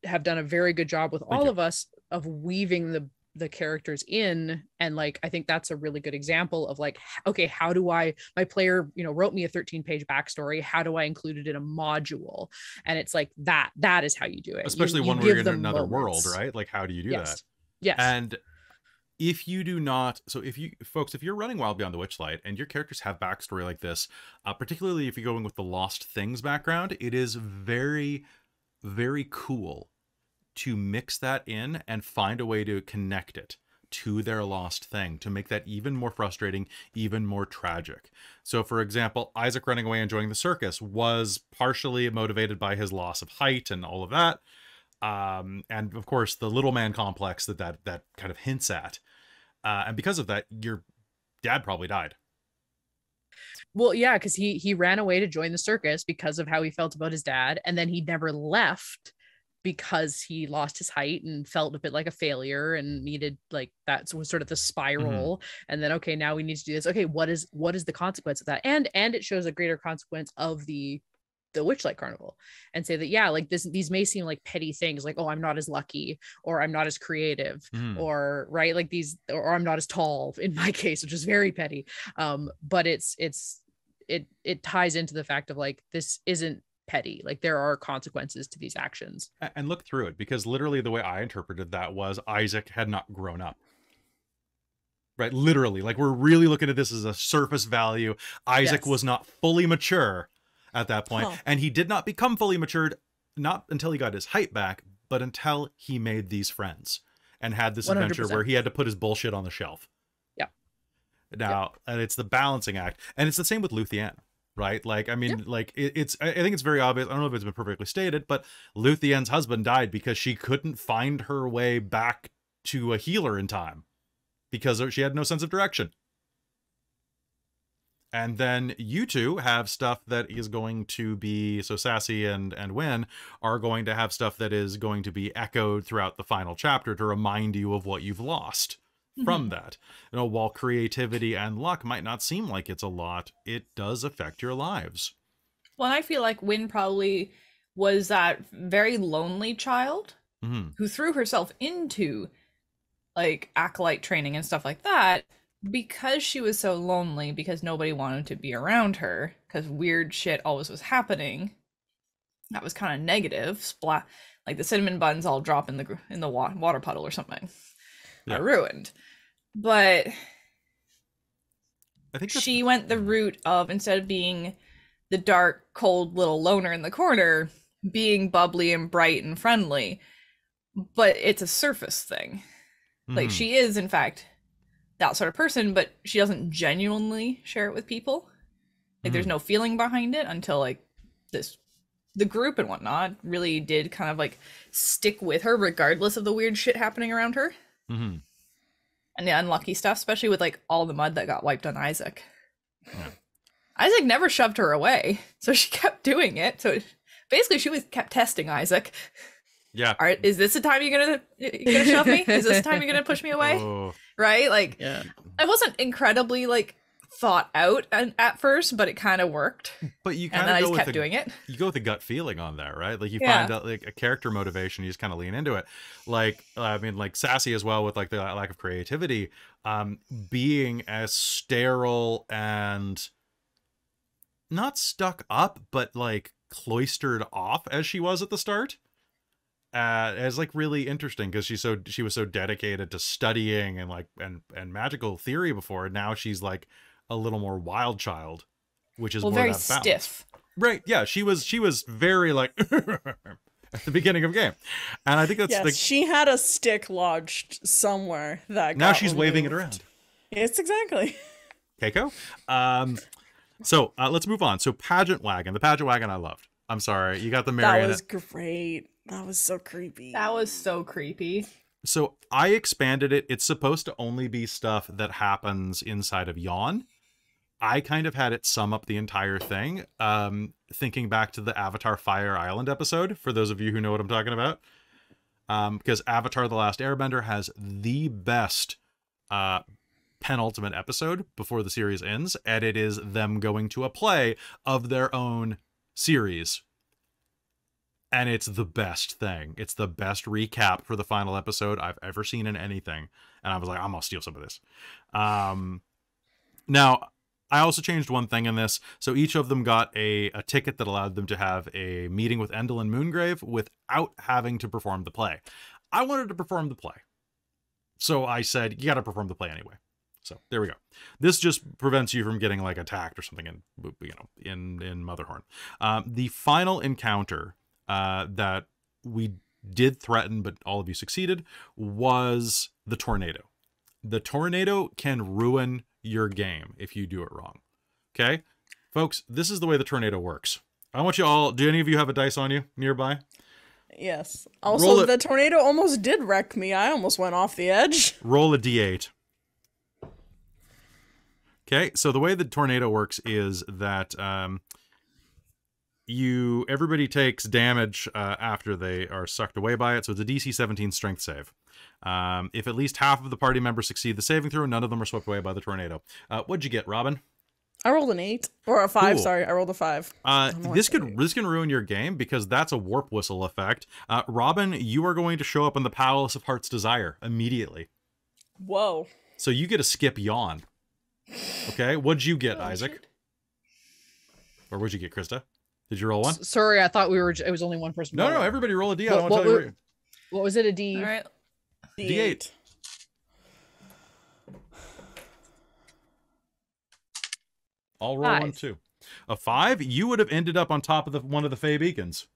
have done a very good job with all of us of weaving the characters in, and like I think that's a really good example of like, okay, how do my player, you know, wrote me a 13-page backstory, how do I include it in a module? And it's like that is how you do it, especially one where you're in another world, right? Like, how do you do that? Yes. And if you do not, so if you're running Wild Beyond the Witchlight and your characters have backstory like this, particularly if you're going with the Lost Things background, it is very, very cool to mix that in and find a way to connect it to their lost thing, to make that even more frustrating, even more tragic. So for example, Isaac running away enjoying the circus was partially motivated by his loss of height and all of that. And of course the little man complex that kind of hints at. And because of that, your dad probably died. Well, yeah, because he ran away to join the circus because of how he felt about his dad, and then he never left because he lost his height and felt a bit like a failure and needed, like, that was sort of the spiral. And then, okay, now we need to do this. Okay, what is the consequence of that? And it shows a greater consequence of the Witchlight Carnival, and say that, yeah, like these may seem like petty things, like, oh, I'm not as lucky, or I'm not as creative, or right, like these, or I'm not as tall in my case, which is very petty. But it ties into the fact of like, this isn't petty, like there are consequences to these actions. And look through it, because literally the way I interpreted that was Isaac had not grown up. Right, literally, like we're really looking at this as a surface value. Isaac was not fully mature at that point, and he did not become fully matured not until he got his height back, but until he made these friends and had this 100%. Adventure where he had to put his bullshit on the shelf. Now, and it's the balancing act, and it's the same with Luthienne. Right? Like, I mean, like I think it's very obvious. I don't know if it's been perfectly stated, but Luthienne's husband died because she couldn't find her way back to a healer in time because she had no sense of direction. And then you two have stuff that is going to be, so Sassy and Wynn are going to have stuff that is going to be echoed throughout the final chapter to remind you of what you've lost from that. You know, while creativity and luck might not seem like it's a lot, it does affect your lives. Well, I feel like Wynn probably was that very lonely child who threw herself into like acolyte training and stuff like that because she was so lonely, because nobody wanted to be around her, because weird shit always was happening. That was kind of negative. Like the cinnamon buns all drop in the water puddle or something. Are ruined. But I think she went the route of, instead of being the dark, cold little loner in the corner, being bubbly and bright and friendly. But it's a surface thing. Like, she is in fact that sort of person, but she doesn't genuinely share it with people. Like there's no feeling behind it until like the group and whatnot really did kind of like stick with her regardless of the weird shit happening around her. And the unlucky stuff, especially with like all the mud that got wiped on Isaac. Isaac never shoved her away, so she kept doing it. So basically she kept testing Isaac. All right, is this the time you're gonna shove me? Is this the time you're gonna push me away? Right? Like, I wasn't incredibly like thought out at first, but it kind of worked. But you kind of I just kept doing it. You go with the gut feeling on that, right? Like you find out like a character motivation, you just kind of lean into it. Like, I mean, like Sassy as well with like the lack of creativity, being as sterile and not stuck up, but like cloistered off as she was at the start. As like really interesting, because she was so dedicated to studying and like and magical theory before, and now she's like a little more wild child, which is more very that balance. Stiff. Right? Yeah, she was very like at the beginning of the game, and I think that's like she had a stick lodged somewhere that now got she's removed. waving it around. Yes, exactly. Keiko. So let's move on. So pageant wagon, the pageant wagon I loved. I'm sorry, you got the marionette. That was great. That was so creepy. That was so creepy. So I expanded it. It's supposed to only be stuff that happens inside of Yawn. I kind of had it sum up the entire thing, thinking back to the Avatar Fire Island episode, for those of you who know what I'm talking about. Because Avatar The Last Airbender has the best penultimate episode before the series ends, and it is them going to a play of their own series. And it's the best thing. It's the best recap for the final episode I've ever seen in anything. And I was like, I'm going to steal some of this. Now, I also changed one thing in this. So each of them got a ticket that allowed them to have a meeting with Endel and Moongrave without having to perform the play. I wanted to perform the play. So I said, you got to perform the play anyway. So there we go. This just prevents you from getting like attacked or something in Motherhorn. The final encounter that we did threaten, but all of you succeeded, was the tornado. The tornado can ruin your game if you do it wrong. Okay, folks, this is the way the tornado works. I want you all, do any of you have a dice on you nearby? Yes. Also, the tornado almost did wreck me. I almost went off the edge. Roll a d8. Okay, so the way the tornado works is that everybody takes damage after they are sucked away by it. So it's a DC 17 strength save. If at least half of the party members succeed the saving throw, none of them are swept away by the tornado. What'd you get, Robin? I rolled an 8 or a 5. Cool. Sorry, I rolled a 5. This can ruin your game because that's a warp whistle effect. Robin, you are going to show up in the Palace of Heart's Desire immediately. Whoa. So you get to skip yawn. Okay, what'd you get, Isaac? Shit. Or what'd you get, Krista? Did you roll one? Sorry, I thought it was only one person. No, everybody roll a D. I don't want to tell you. What was it? A D? All right. D8. I'll roll 1 too. A 5, you would have ended up on top of one of the Fey beacons.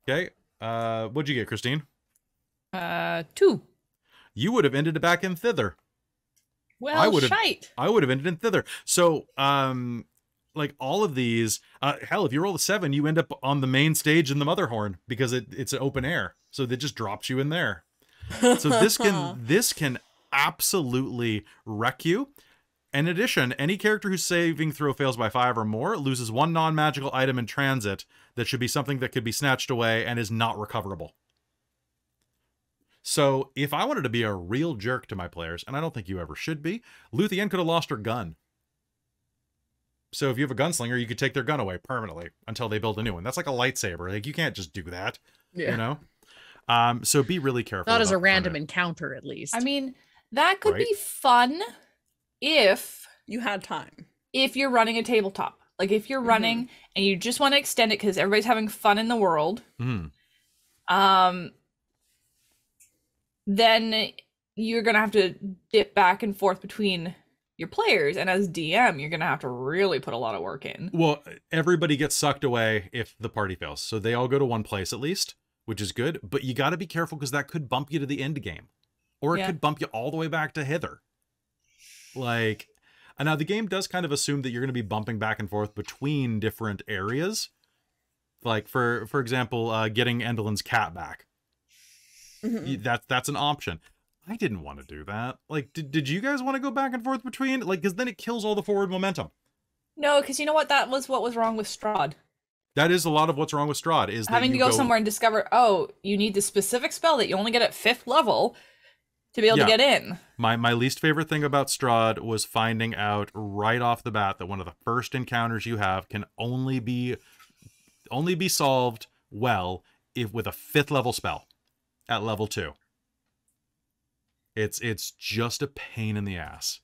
Okay. What'd you get, Christine? 2. You would have ended it back in thither. Well, shite. I would have ended in thither. So, like all of these, hell, if you roll a 7, you end up on the main stage in the Motherhorn because it's an open air. So that just drops you in there. So this can absolutely wreck you. In addition, any character whose saving throw fails by 5 or more loses 1 non-magical item in transit that should be something that could be snatched away and is not recoverable. So if I wanted to be a real jerk to my players, and I don't think you ever should be, Luthienne could have lost her gun. So if you have a gunslinger, you could take their gun away permanently until they build a new one. That's like a lightsaber. Like, you can't just do that, you know? So be really careful. Not as a random encounter, at least. I mean, that could be fun if you had time. If you're running a tabletop. Like, if you're running and you just want to extend it because everybody's having fun in the world, then you're going to have to dip back and forth between your players. And as DM, you're going to have to really put a lot of work in. Well, everybody gets sucked away if the party fails. So they all go to one place at least, which is good. But you got to be careful because that could bump you to the end game. Or it could bump you all the way back to hither. Like, and now the game does kind of assume that you're going to be bumping back and forth between different areas. Like, for example, getting Endelin's cat back. That's an option. I didn't want to do that. Like, did you guys want to go back and forth between? Like, because then it kills all the forward momentum. No, because you know what? That was what was wrong with Strahd. That is a lot of what's wrong with Strahd. Is having to go somewhere and discover, oh, you need the specific spell that you only get at 5th level to be able to get in. My least favorite thing about Strahd was finding out right off the bat that one of the first encounters you have can only be solved well if with a 5th level spell at level 2. It's just a pain in the ass.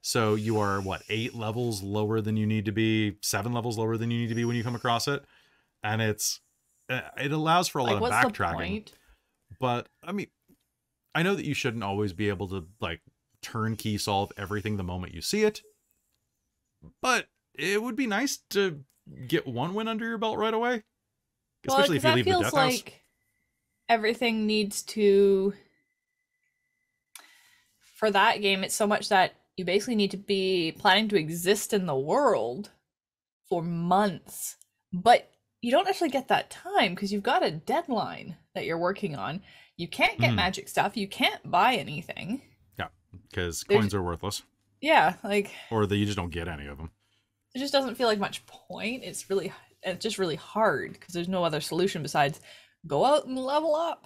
So you are, what, 8 levels lower than you need to be, 7 levels lower than you need to be when you come across it. And it allows for a lot of backtracking. But, I mean, I know that you shouldn't always be able to, like, turnkey solve everything the moment you see it. But it would be nice to get one win under your belt right away. Especially if you leave the death house. Like everything needs to... For that game, it's so much that you basically need to be planning to exist in the world for months. But you don't actually get that time because you've got a deadline that you're working on. You can't get magic stuff. You can't buy anything. Yeah, because coins are worthless. Yeah, like or that you just don't get any of them. it just doesn't feel like much point. It's just really hard because there's no other solution besides go out and level up.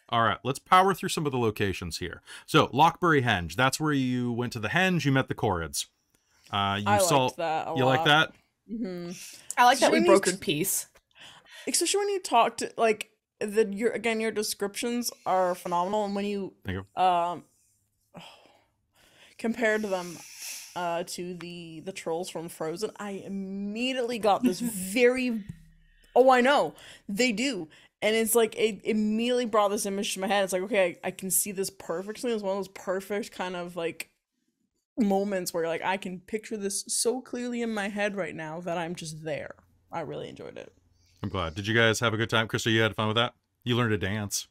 All right, let's power through some of the locations here. So, Lockbury Henge, that's where you went to the Henge, you met the Corrids. I liked that a lot. You like that? Mm-hmm. I like that we When brokered peace. Especially when you talk to, like, your descriptions are phenomenal, and when you Thank you. compared them to the trolls from Frozen, I immediately got this very I know they do, and it's like it immediately brought this image to my head. It's like, okay, I can see this perfectly. It's one of those perfect kind of like moments where like I can picture this so clearly in my head right now that I'm just there. I really enjoyed it. I'm glad. Did you guys have a good time? Krista, you had fun with that? You learned to dance.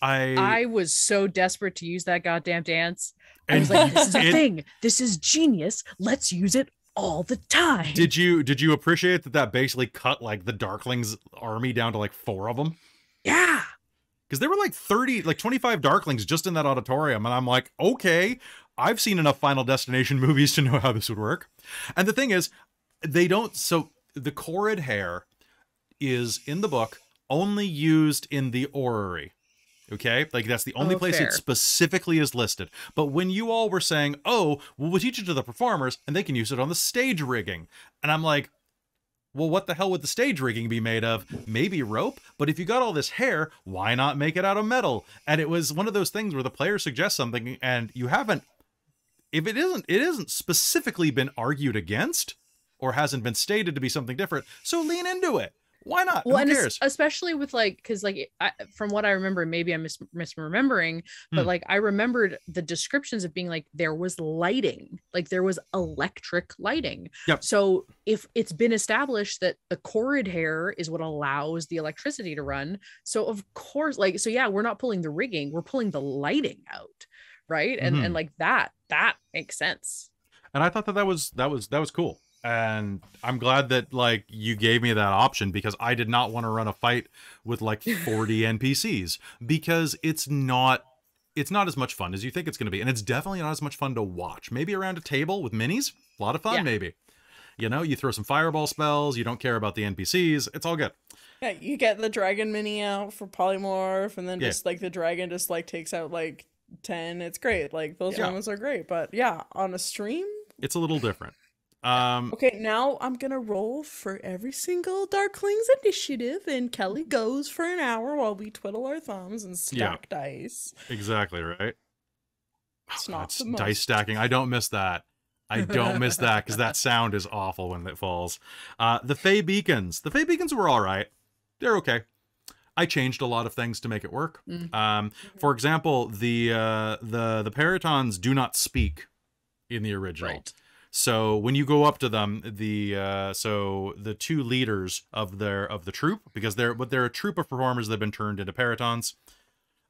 I was so desperate to use that goddamn dance. I And was like, this is a thing. This is genius. Let's use it all the time. Did you appreciate that basically cut like the Darklings army down to like 4 of them? Yeah. Because there were like 25 Darklings just in that auditorium, and I'm like, okay, I've seen enough Final Destination movies to know how this would work. And the thing is, so the Corrid hair is in the book only used in the orrery. Okay, like that's the only place fair. it specifically is listed. But when you all were saying, oh, well, we'll teach it to the performers and they can use it on the stage rigging. And I'm like, well, what the hell would the stage rigging be made of? Maybe rope, but if you got all this hair, why not make it out of metal? And it was one of those things where the player suggests something and you haven't, if it isn't specifically been argued against or hasn't been stated to be something different, so lean into it. Why not? Well, Who cares? especially with like, because like from what I remember, maybe I'm misremembering, but like I remembered the descriptions of being like there was lighting, like there was electric lighting. Yep. So if it's been established that the Corrid hair is what allows the electricity to run, so of course, like, so yeah, we're not pulling the rigging, we're pulling the lighting out, right? And like that makes sense. And I thought that was cool. And I'm glad that like you gave me that option, because I did not want to run a fight with like 40 NPCs, because it's not as much fun as you think it's going to be. And it's definitely not as much fun to watch. Maybe around a table with minis, a lot of fun. Yeah. Maybe, you know, you throw some fireball spells, you don't care about the NPCs. It's all good. Yeah, you get the dragon mini out for polymorph, and then just like the dragon just like takes out like 10. It's great. Like those moments are great. But yeah, on a stream, it's a little different. Okay, now I'm gonna roll for every single Darkling's initiative, and Kelly goes for an hour while we twiddle our thumbs and stack dice. Exactly right. It's not the most dice stacking. I don't miss that. I don't miss that, because that sound is awful when it falls. The Fey Beacons. The Fey Beacons were all right. They're okay. I changed a lot of things to make it work. For example, the Peritons do not speak in the original. Right. So when you go up to them, so the 2 leaders of the troop, because they're a troop of performers that have been turned into Peritons,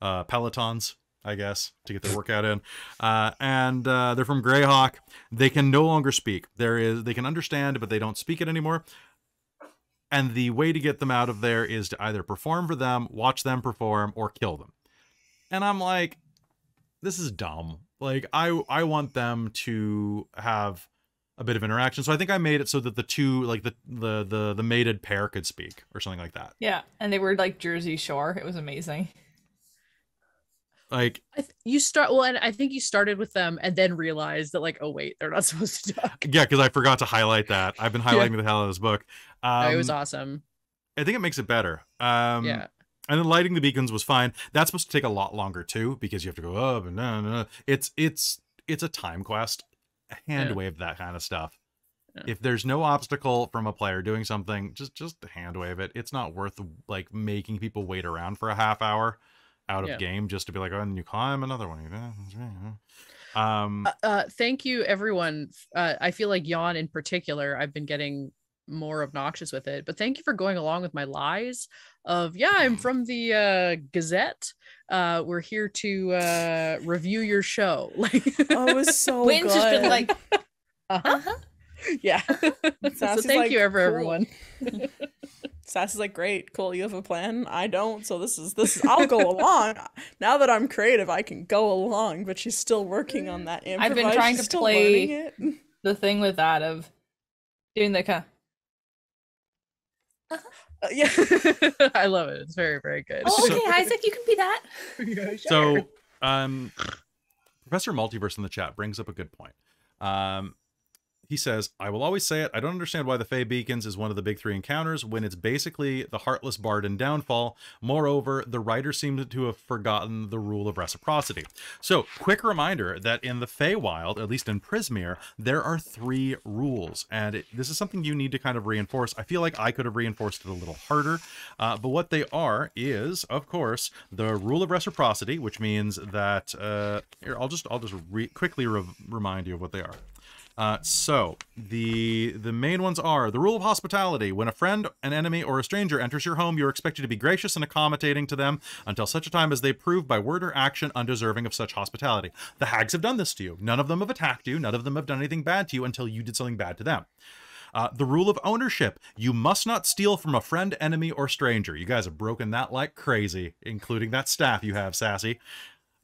pelotons, I guess, to get their workout in, and they're from Greyhawk. They can no longer speak. They can understand, but they don't speak it anymore. And the way to get them out of there is to either perform for them, watch them perform, or kill them. And I'm like, this is dumb. Like I want them to have a bit of interaction. So I think I made it so that the 2, like the mated pair could speak or something like that. Yeah, and they were like Jersey Shore. It was amazing. Like and I think you started with them and then realized that like, oh wait, they're not supposed to talk. Yeah, because I forgot to highlight that. I've been highlighting the hell out of this book. It was awesome. I think it makes it better. Yeah. And then lighting the beacons was fine. That's supposed to take a lot longer too, because you have to go up and down. It's a time quest. Hand wave that kind of stuff. If there's no obstacle from a player doing something, just hand wave it. It's not worth like making people wait around for a half hour out of game just to be like, oh, and you climb another one. Thank you, everyone. I feel like Yawn in particular, I've been getting more obnoxious with it, but thank you for going along with my lies of I'm from the Gazette. We're here to review your show. Like, oh, it was so Wynn's good. Just been like, yeah. So thank you, everyone. Sassy's like, great, cool, you have a plan. I don't, so this is I'll go along. Now that I'm creative, I can go along, but she's still working on that improvise. I've been trying She's to still play learning it. the thing with that of doing the kind Yeah. I love it. It's very, very good. oh, okay, Isaac, you can be that. Yeah, sure. So, Professor Multiverse in the chat brings up a good point. He says, I will always say it, I don't understand why the Fey Beacons is one of the big 3 encounters when it's basically the Heartless Bard in Downfall. Moreover, the writer seems to have forgotten the Rule of Reciprocity. So, quick reminder that in the Feywild, at least in Prismeer, there are 3 rules, and this is something you need to kind of reinforce. I feel like I could have reinforced it a little harder, but what they are is, of course, the Rule of Reciprocity, which means that, here, I'll just quickly remind you of what they are. So the main ones are the rule of hospitality. When a friend, an enemy, or a stranger enters your home, you're expected to be gracious and accommodating to them until such a time as they prove by word or action undeserving of such hospitality. The hags have done this to you. None of them have attacked you. None of them have done anything bad to you until you did something bad to them. The rule of ownership. You must not steal from a friend, enemy, or stranger. You guys have broken that like crazy, including that staff you have, Sassy.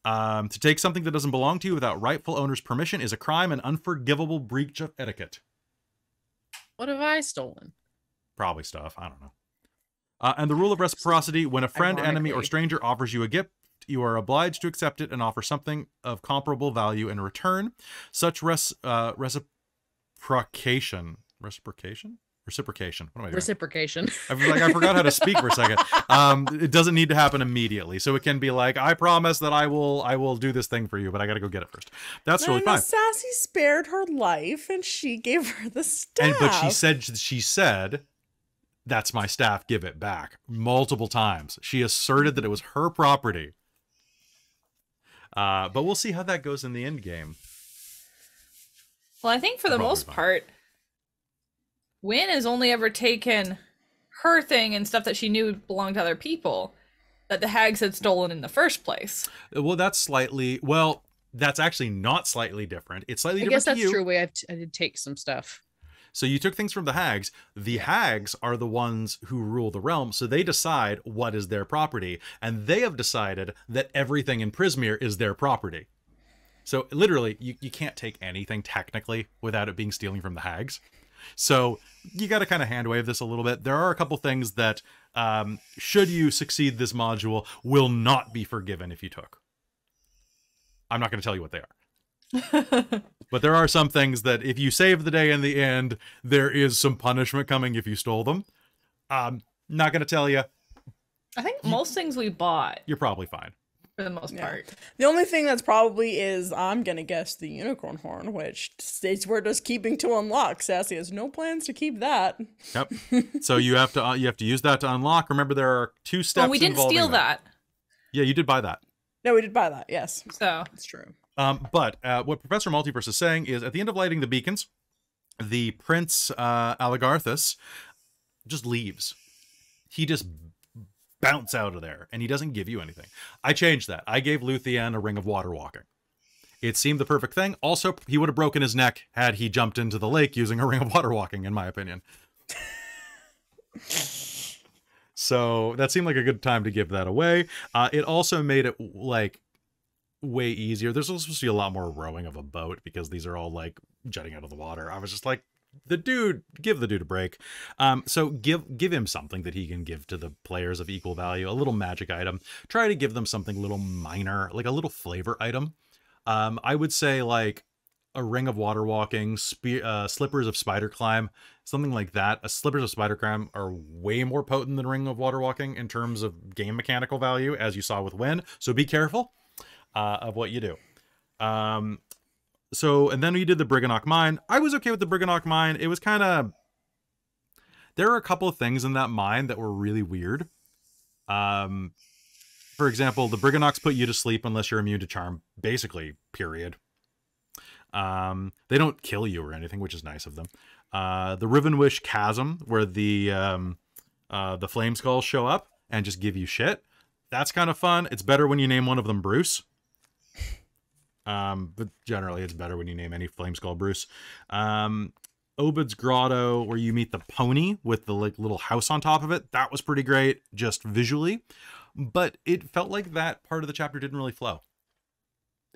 To take something that doesn't belong to you without rightful owner's permission is a crime and unforgivable breach of etiquette. What have I stolen? Probably stuff. I don't know. And the rule of reciprocity. When a friend, enemy, or stranger offers you a gift, you are obliged to accept it and offer something of comparable value in return. Such reciprocation. Reciprocation. What am I doing? Reciprocation. I forgot how to speak for a second. It doesn't need to happen immediately, so it can be like, I promise that I will do this thing for you, but I got to go get it first. That's really fine. Sassy spared her life, and she gave her the staff. But she said, "That's my staff. Give it back." Multiple times, she asserted that it was her property. But we'll see how that goes in the end game. Well, I think for the most part, Wynn has only ever taken her thing and stuff that she knew belonged to other people that the hags had stolen in the first place. Well, that's actually not slightly different. It's slightly different to you. I guess that's true. I did take some stuff. So you took things from the hags. The hags are the ones who rule the realm, so they decide what is their property, and they have decided that everything in Prismeer is their property. So literally, you can't take anything technically without it being stealing from the hags. So you got to kind of hand wave this a little bit. There are a couple things that, should you succeed this module, will not be forgiven if you took. I'm not going to tell you what they are. But there are some things that if you save the day in the end, there is some punishment coming if you stole them. Not going to tell you. I think most things we bought. You're probably fine. For the most part. The only thing that's probably is, I'm gonna guess, the unicorn horn, which states we're just keeping to unlock. Sassy has no plans to keep that. Yep. So you have to use that to unlock. Remember, there are 2 steps. Oh, we didn't steal that. Yeah, you did buy that. No, we did buy that. Yes. So it's true. But what Professor Multiverse is saying is, at the end of lighting the beacons, the Prince Aligarthus just leaves. He just bounce out of there, and he doesn't give you anything. I changed that. I gave Luthienne a ring of water walking. It seemed the perfect thing. Also, he would have broken his neck had he jumped into the lake using a ring of water walking, in my opinion. So that seemed like a good time to give that away. It also made it like way easier. There's also supposed to be a lot more rowing of a boat because these are all like jutting out of the water. I was just like, give the dude a break. So give him something that he can give to the players of equal value, a little magic item. Try to give them something a little minor, like a little flavor item. I would say like a ring of water walking, slippers of spider climb, something like that. Slippers of spider climb are way more potent than ring of water walking in terms of game mechanical value, as you saw with Wynn. So be careful of what you do. So, and then we did the Briganok Mine. I was okay with the Briganok Mine. It was kind of... There are a couple of things in that mine that were really weird. For example, the Briganoks put you to sleep unless you're immune to charm. Basically, period. They don't kill you or anything, which is nice of them. The Rivenwish Chasm, where the Flame Skulls show up and just give you shit. That's kind of fun. It's better when you name one of them Bruce. But generally it's better when you name any Flame Skull Bruce. Obid's Grotto, where you meet the pony with the like little house on top of it. That was pretty great, just visually. But it felt like that part of the chapter didn't really flow.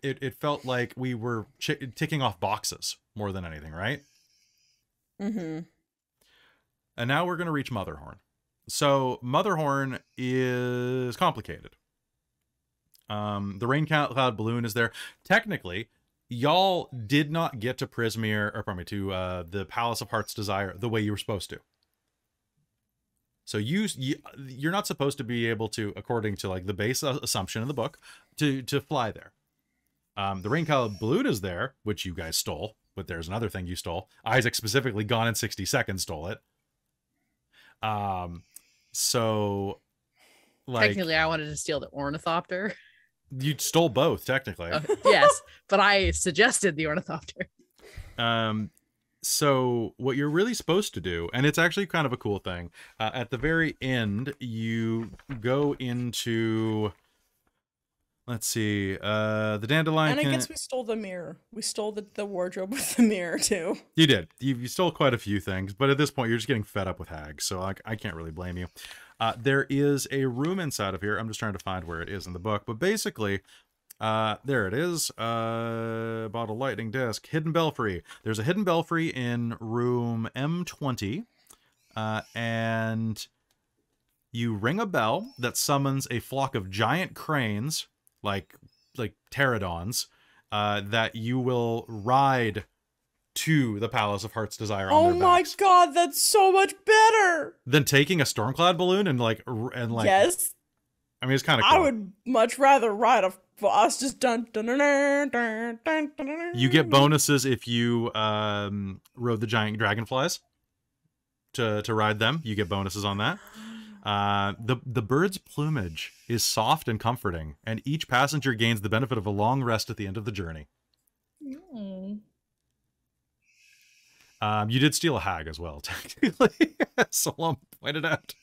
It felt like we were ticking off boxes more than anything, right? Mm-hmm. And now we're going to reach Motherhorn. So Motherhorn is complicated. The rain cloud balloon is there. Technically, y'all did not get to Prismere, or pardon me, to the Palace of Heart's Desire the way you were supposed to. So you're not supposed to be able to, according to like the base assumption in the book, to fly there. The rain cloud balloon is there, which you guys stole, but there's another thing you stole. Isaac specifically, Gone in 60 Seconds, stole it. So like Technically, I wanted to steal the ornithopter. You stole both, technically. Yes, but I suggested the ornithopter. So what you're really supposed to do, and it's actually kind of a cool thing, at the very end, you go into, let's see, the dandelion. And I guess we stole the mirror. We stole the wardrobe with the mirror too. You did. You stole quite a few things, but at this point, you're just getting fed up with hags, so I can't really blame you. There is a room inside of here. I'm just trying to find where it is in the book, but basically, there it is. Bottle lightning disc, hidden belfry. There's a hidden belfry in room M20, and you ring a bell that summons a flock of giant cranes, like pterodons, that you will ride to the Palace of Heart's Desire on their backs. God, that's so much better Than taking a Stormcloud balloon and like yes. I mean, it's kind of cool. I would much rather ride a us just dun dun dun dun dun dun dun dun. You get bonuses if you rode the giant dragonflies to ride them. You get bonuses on that. The bird's plumage is soft and comforting, and each passenger gains the benefit of a long rest at the end of the journey. Mm. You did steal a hag as well, technically. Solom pointed out.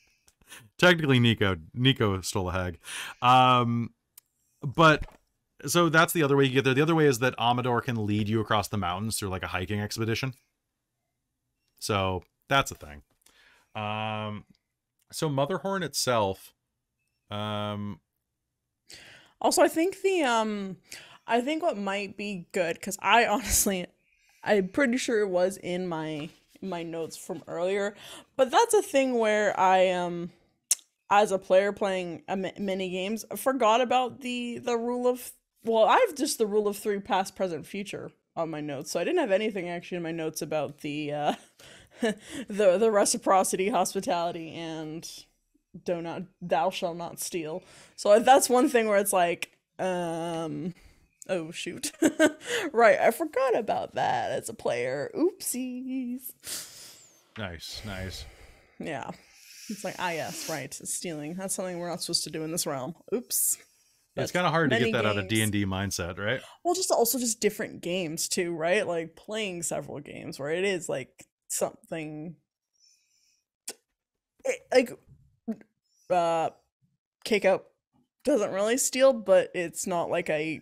Technically, Nico stole a hag. But so that's the other way you get there. The other way is that Amador can lead you across the mountains through like a hiking expedition. So that's a thing. So Motherhorn itself. Also, I think I think what might be good, because I'm pretty sure it was in my notes from earlier, but that's a thing where I as a player playing mini games, forgot about the rule of, well, I have just the rule of 3 past, present, future on my notes, so I didn't have anything actually in my notes about the the reciprocity, hospitality, and thou shalt not steal. So that's one thing where it's like, oh shoot. Right, I forgot about that as a player. Oopsies. Nice. Yeah. It's like, yes, right. It's stealing. That's something we're not supposed to do in this realm. Oops. It's kind of hard to get that games. out of D&D mindset, right? Well, just different games too, right? Like playing several games where it is like something Kick Out doesn't really steal, but it's not like a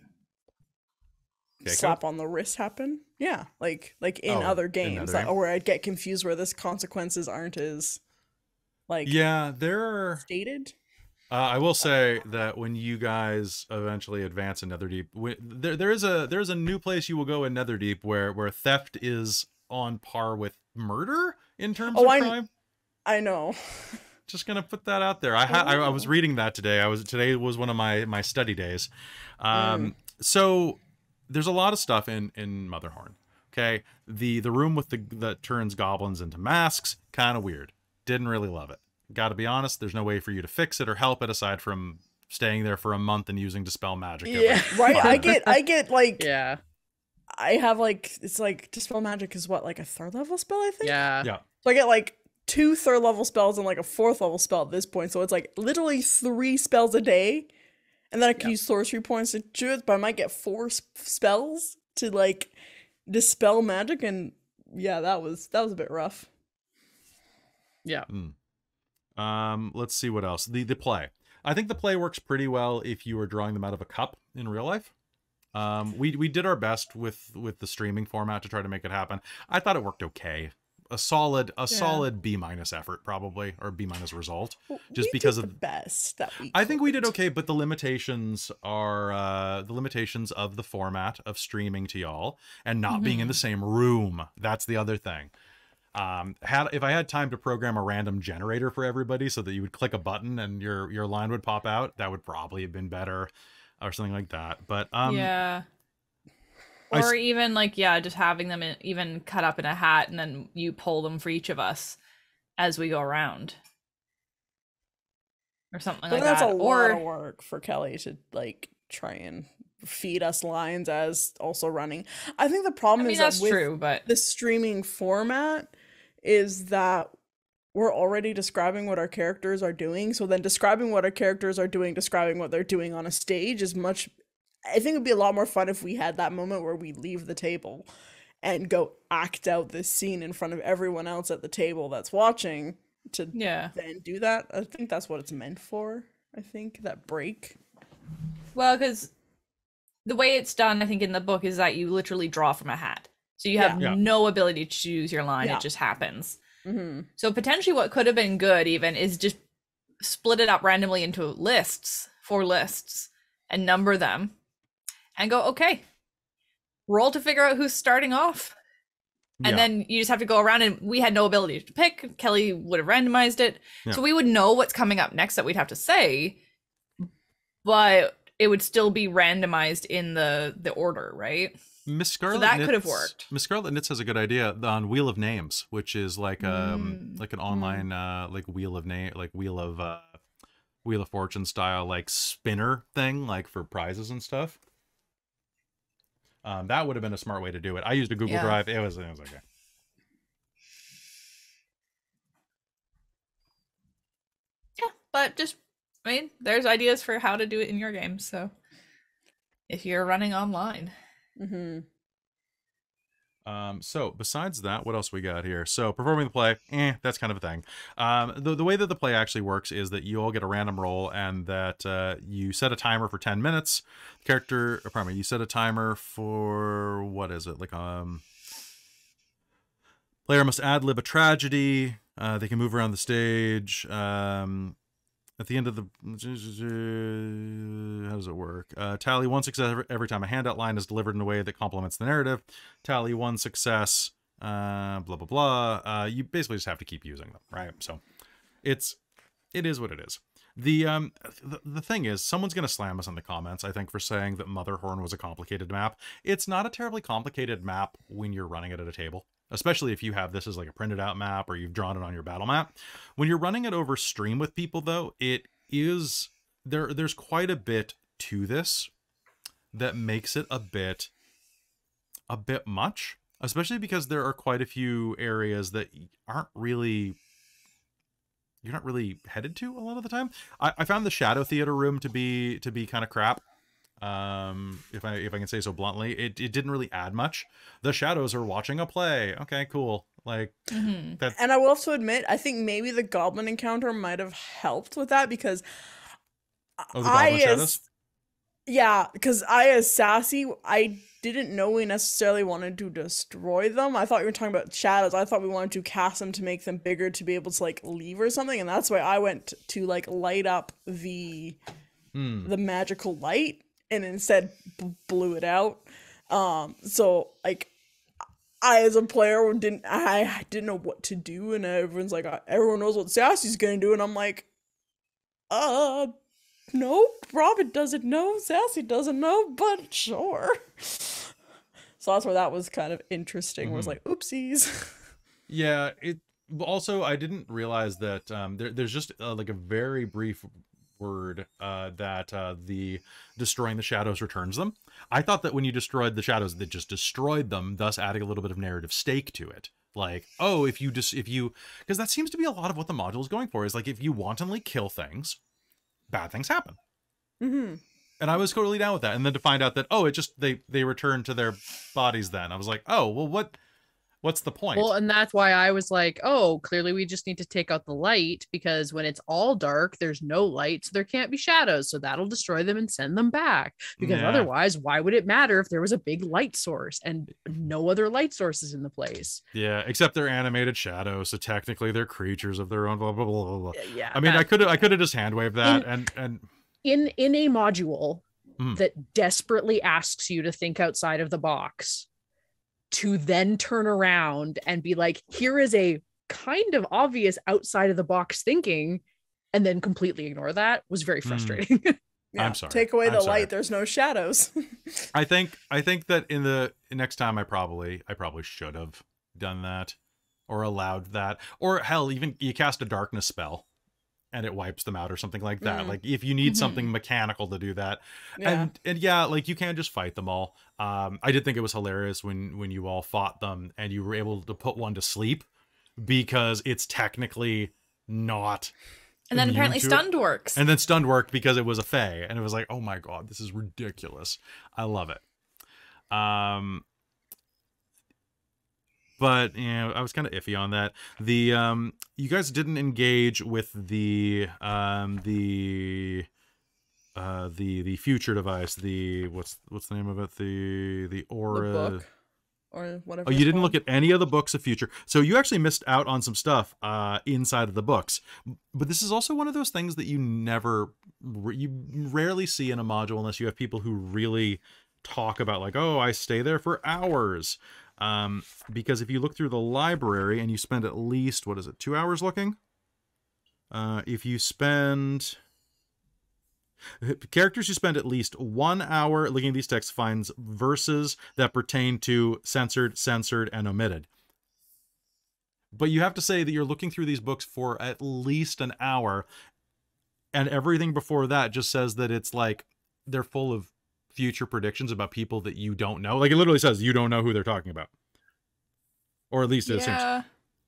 slap on the wrist happen. Yeah, like in other games, where I'd get confused where this consequences aren't as they're stated. I will say that when you guys eventually advance in Netherdeep, there's a new place you will go in Netherdeep where theft is on par with murder in terms of crime. I know. Just gonna put that out there. I was reading that today. Today was one of my study days. So there's a lot of stuff in Motherhorn. Okay, the room with that turns goblins into masks, kind of weird. Didn't really love it. Gotta be honest, there's no way for you to fix it or help it aside from staying there for a month and using Dispel Magic. Yeah, right. I get like, yeah. I have like, it's like Dispel Magic is what, like a 3rd level spell, I think? Yeah. So I get like 2 3rd level spells and like a 4th level spell at this point. So it's like literally 3 spells a day. And then I can use sorcery points to do it, but I might get 4 spells to like dispel magic, and yeah, that was a bit rough. Yeah. Let's see what else. The play. I think the play works pretty well if you are drawing them out of a cup in real life. We did our best with the streaming format to try to make it happen. I thought it worked okay. solid B- effort probably, or B- result, just We because did of the best that we I think we could. did okay, but the limitations are the limitations of the format of streaming to y'all and not being in the same room. That's the other thing. If I had time to program a random generator for everybody so that you would click a button and your line would pop out, that would probably have been better, or something like that. But yeah. Or even like, yeah, just having them even cut up in a hat and then you pull them for each of us as we go around. Or something like That's that. a lot of work for Kelly to like try and feed us lines as also running. I think the problem is that's that with true, but the streaming format is that we're already describing what our characters are doing. So then describing what our characters are doing, describing what they're doing on a stage is much, I think it'd be a lot more fun if we had that moment where we leave the table and go act out this scene in front of everyone else at the table that's watching to then do that. I think that's what it's meant for. I think that break. Well, because the way it's done, I think, in the book is that you literally draw from a hat. So you have no ability to choose your line. It just happens. So potentially what could have been good even is just split it up randomly into lists, 4 lists, and number them and go, okay, roll to figure out who's starting off. And then you just have to go around, and we had no ability to pick. Kelly would have randomized it. So we would know what's coming up next that we'd have to say, but it would still be randomized in the order, right? Miss Scarlet so that Knits, could have worked. Miss Scarlet Knits has a good idea on Wheel of Names, which is like like an online like Wheel of Fortune style like spinner thing, like for prizes and stuff. That would have been a smart way to do it. I used a Google Drive. It was okay. Yeah, but just, I mean, there's ideas for how to do it in your game. So if you're running online. So besides that, what else we got here? So performing the play, that's kind of a thing. The way that the play actually works is that you all get a random roll, and that you set a timer for 10 minutes. You set a timer for, what is it? Like, player must ad-lib a tragedy. They can move around the stage. At the end of the, how does it work? Tally 1 success every time a handout line is delivered in a way that complements the narrative. Tally 1 success, blah, blah, blah. You basically just have to keep using them, right? So it is what it is. The thing is, someone's going to slam us in the comments, I think, for saying that Motherhorn was a complicated map. It's not a terribly complicated map when you're running it at a table. Especially if you have this as like a printed out map or you've drawn it on your battle map. When you're running it over stream with people, though, it is there's quite a bit to this that makes it a bit much, especially because there are quite a few areas that you're not really headed to a lot of the time. I found the Shadow Theater room to be kind of crap. If I can say so bluntly, it didn't really add much. The shadows are watching a play. Okay, cool. Like that. And I will also admit, I think maybe the goblin encounter might have helped with that, because the Goblin Shadows? Yeah, because I, as Sassy, I didn't know we necessarily wanted to destroy them. I thought you were talking about shadows. I thought we wanted to cast them to make them bigger to be able to like leave or something, and that's why I went to like light up the magical light, and instead blew it out. So like I, as a player, didn't know what to do, and everyone's like, everyone knows what Sassy's gonna do, and I'm like, no, Robin doesn't know, Sassy doesn't know, but sure. So that's where that was kind of interesting. Where it's like, oopsies. Yeah. Also, I didn't realize that there's just like a very brief word that the destroying the shadows returns them. I thought that when you destroyed the shadows, that just destroyed them, thus adding a little bit of narrative stake to it. Like, oh, if you because that seems to be a lot of what the module is going for, is like, if you wantonly kill things, bad things happen. And I was totally down with that. And then to find out that, oh, it just they return to their bodies then. I was like, oh, well, what? What's the point? Well, and that's why I was like, oh, clearly we just need to take out the light, because when it's all dark, there's no light, so there can't be shadows. So that'll destroy them and send them back. Because otherwise, why would it matter if there was a big light source and no other light sources in the place? Yeah, except they're animated shadows, so technically they're creatures of their own. Blah blah blah blah blah. Yeah. I mean, I could have just hand waved that, and in a module that desperately asks you to think outside of the box, to then turn around and be like, here is a kind of obvious outside of the box thinking, and then completely ignore that, was very frustrating. Yeah, I'm sorry. Take away the light, there's no shadows. I think that in the next time I probably should have done that, or allowed that, or hell, even you cast a darkness spell and it wipes them out or something like that. Like if you need something mechanical to do that. And yeah, like you can't just fight them all. I did think it was hilarious when you all fought them and you were able to put one to sleep, because it's technically not. And then apparently stunned works. And then stunned worked because it was a fae, and it was like, oh my god, this is ridiculous. I love it. But I was kind of iffy on that. You guys didn't engage with the future device. What's the name of it? The aura. The book, or whatever. Oh, you didn't look at any of the books of future, so you actually missed out on some stuff inside of the books. But this is also one of those things that you rarely see in a module unless you have people who really talk about, like, oh, I stay there for hours. Because if you look through the library and you spend at least, 2 hours looking? If you spend... Characters who spend at least 1 hour looking at these texts finds verses that pertain to censored, and omitted. But you have to say that you're looking through these books for at least an hour, and everything before that just says that it's like they're full of future predictions about people that you don't know. Like, it literally says you don't know who they're talking about, or at least it assumes.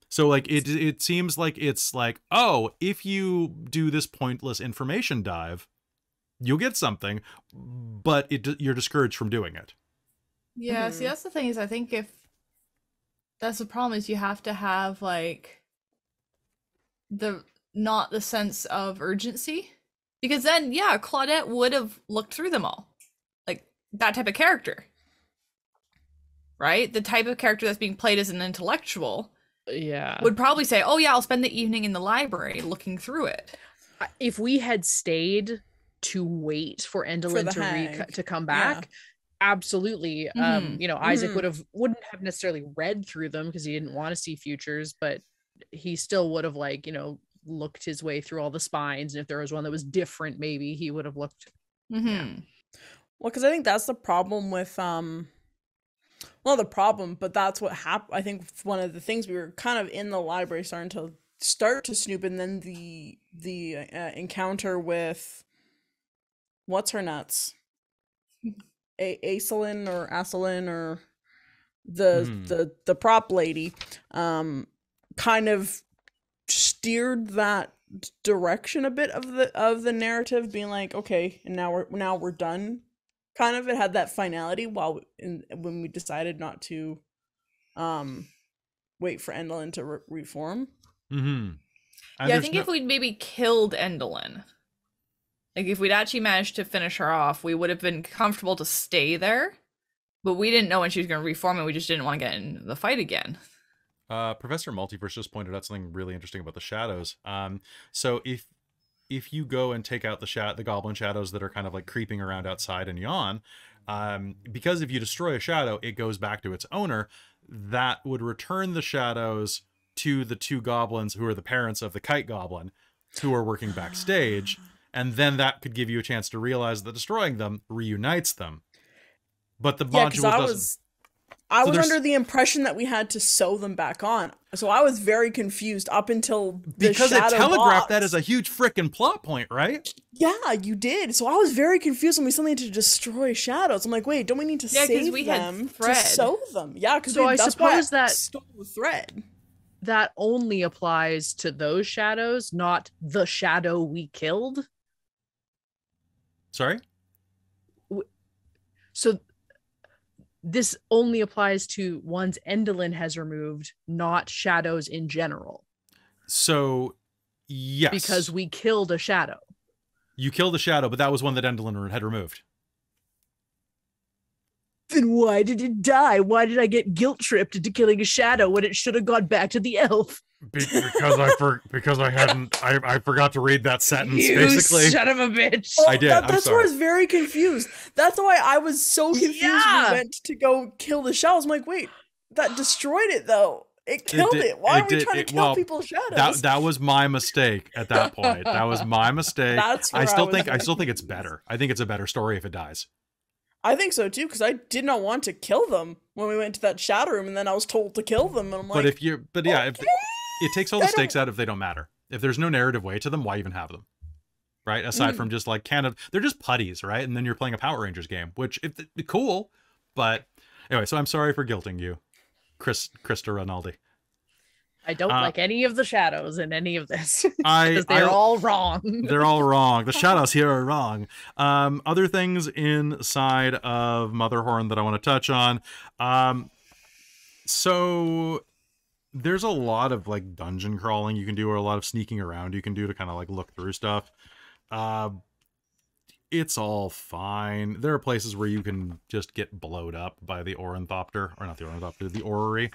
So like it seems like it's like, oh, if you do this pointless information dive, you'll get something, but you're discouraged from doing it. Yeah, see, that's the thing, is I think if that's the problem, is you have to have like not the sense of urgency, because then Claudette would have looked through them all. That type of character, right? The type of character that's being played as an intellectual, would probably say, oh yeah, I'll spend the evening in the library looking through it. If we had stayed to wait for Gwendolwynne to come back, absolutely. Isaac wouldn't have necessarily read through them because he didn't want to see futures, but he still would have looked his way through all the spines, and if there was one that was different, maybe he would have looked. Well, because I think that's the problem with, not the problem, but that's what happened. I think one of the things, we were kind of in the library starting to snoop, and then the encounter with, what's her nuts? Aislinn or the prop lady, kind of steered that direction a bit of the narrative, being like, okay, and now we're done. Kind of, it had that finality when we decided not to wait for Gwendolwynne to reform. I think if we'd maybe killed Gwendolwynne, like if we'd actually managed to finish her off, we would have been comfortable to stay there, but we didn't know when she was going to reform, and we just didn't want to get in the fight again. Professor Multiverse just pointed out something really interesting about the shadows. So if you go and take out the goblin shadows that are kind of like creeping around outside and yawn, because if you destroy a shadow, it goes back to its owner. That would return the shadows to the two goblins who are the parents of the kite goblin, who are working backstage, and then that could give you a chance to realize that destroying them reunites them. But the module doesn't. I was under the impression that we had to sew them back on. So I was very confused up until because it telegraphed that as a huge frickin' plot point, right? Yeah, you did. So I was very confused when we suddenly had to destroy shadows. I'm like, wait, don't we need to save them to sew them? Yeah, because I suppose that stole the thread. That only applies to those shadows, not the shadow we killed. Sorry? So this only applies to ones Endolin has removed, not shadows in general. So, yes. Because we killed a shadow. You killed a shadow, but that was one that Endolin had removed. Then why did it die? Why did I get guilt tripped into killing a shadow when it should have gone back to the elf? Because I forgot to read that sentence. You basically, son of a bitch! Oh, I did. That's why I was very confused. That's why I was so confused. Yeah. We went to go kill the shadows. I'm like, wait, that destroyed it though. It killed it. Why are we trying to kill people's shadows? That was my mistake at that point. That was my mistake. I still think it's better. I think it's a better story if it dies. I think so too, because I did not want to kill them when we went to that shadow room, and then I was told to kill them, and I'm like, if it takes all the stakes out if they don't matter. If there's no narrative way to them, why even have them? Right? Aside from just like they're just putties, right? And then you're playing a Power Rangers game, which it's cool, but anyway. So I'm sorry for guilting you, Christa Ronaldi. I don't like any of the shadows in any of this because they're all wrong. They're all wrong. The shadows here are wrong. Other things inside of Motherhorn that I want to touch on. So there's a lot of like dungeon crawling you can do, or a lot of sneaking around you can do to kind of like look through stuff. It's all fine. There are places where you can just get blowed up by the Ornithopter, or not the Ornithopter, the Orrery.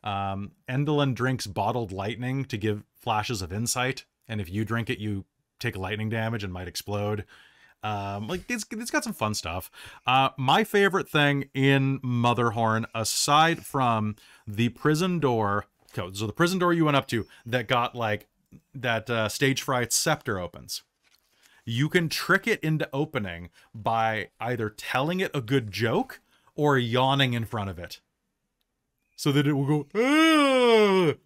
Endolin drinks bottled lightning to give flashes of insight, and if you drink it, you take lightning damage and might explode. Like it's got some fun stuff. My favorite thing in Motherhorn, aside from the prison door, so the prison door you went up to that got like that stage fright scepter opens. You can trick it into opening by either telling it a good joke or yawning in front of it, so that it will go, "Ugh!"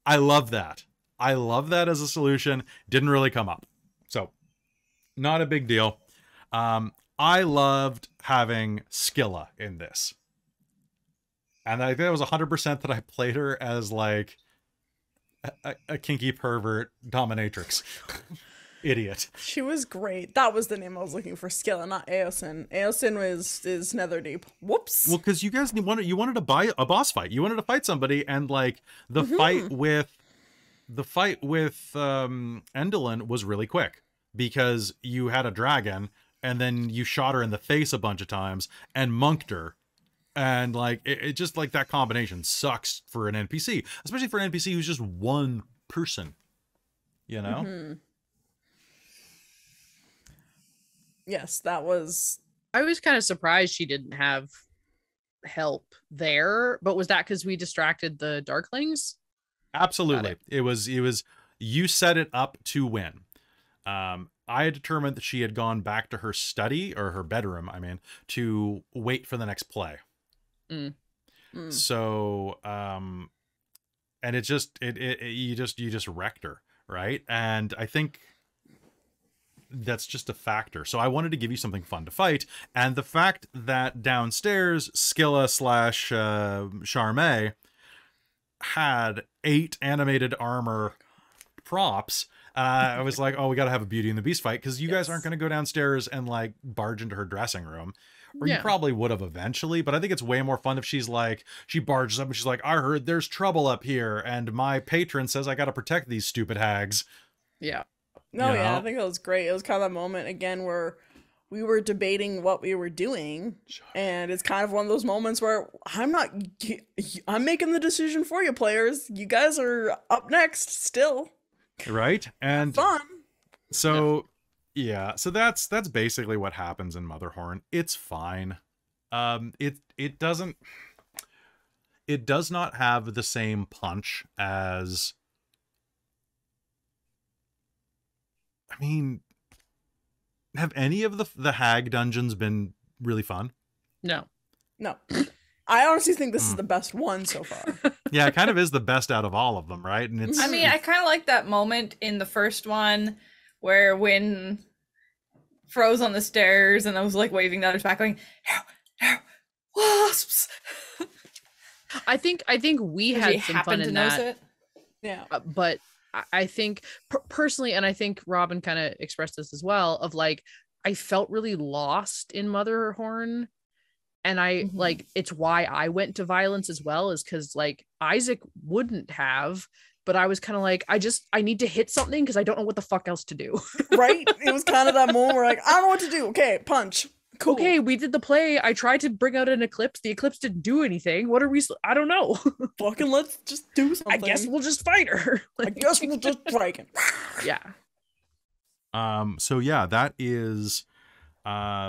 I love that. I love that as a solution. Didn't really come up. So, not a big deal. I loved having Skilla in this. And I think it was 100% that I played her as, like, a kinky pervert dominatrix. Idiot. She was great. That was the name I was looking for. Skilla, not Eosin. Eosin is Netherdeep. Whoops. Well, because you guys wanted to buy a boss fight. You wanted to fight somebody, and like the fight with Endolin was really quick because you had a dragon, and then you shot her in the face a bunch of times and monked her, and like it just like that combination sucks for an NPC, especially for an NPC who's just one person. You know. Yes, that was... I was kind of surprised she didn't have help there, but was that because we distracted the Darklings? Absolutely. It was you set it up to win. I had determined that she had gone back to her study, or her bedroom, I mean, to wait for the next play. So, and it just, you just wrecked her, right? And I think that's just a factor. So I wanted to give you something fun to fight, and the fact that downstairs Skilla / Charme had 8 animated armor props, I was like, oh, we gotta have a Beauty and the Beast fight, because you guys aren't gonna go downstairs and like barge into her dressing room, or you probably would have eventually, but I think it's way more fun if she's like, she barges up and she's like, I heard there's trouble up here and my patron says I gotta protect these stupid hags. No, I think that was great. It was kind of that moment again where we were debating what we were doing, and it's kind of one of those moments where I'm making the decision for you, players. You guys are up next still. Right? And fun. So so that's basically what happens in Motherhorn. It's fine. It does not have the same punch as, I mean, have any of the hag dungeons been really fun? No. I honestly think this is the best one so far. Yeah, it kind of is the best out of all of them, right? And it's, I mean, I kind of like that moment in the first one where when froze on the stairs and I was like waving the others back going, no, wasps. I think we had some fun in that. It? Yeah. But I think personally, and I think Robin kind of expressed this as well, of like, I felt really lost in Motherhorn. And I Mhm. like, it's why I went to violence as well, is because like Isaac wouldn't have, but I was kind of like, I need to hit something because I don't know what the fuck else to do. Right? It was kind of that moment where like, I don't know what to do. Okay, punch. Cool. Okay, we did the play. I tried to bring out an eclipse. The eclipse didn't do anything. What are we? I don't know. Fucking let's just do I something. guess we'll just fight her. I guess we'll just strike him. Yeah. So yeah, that is that's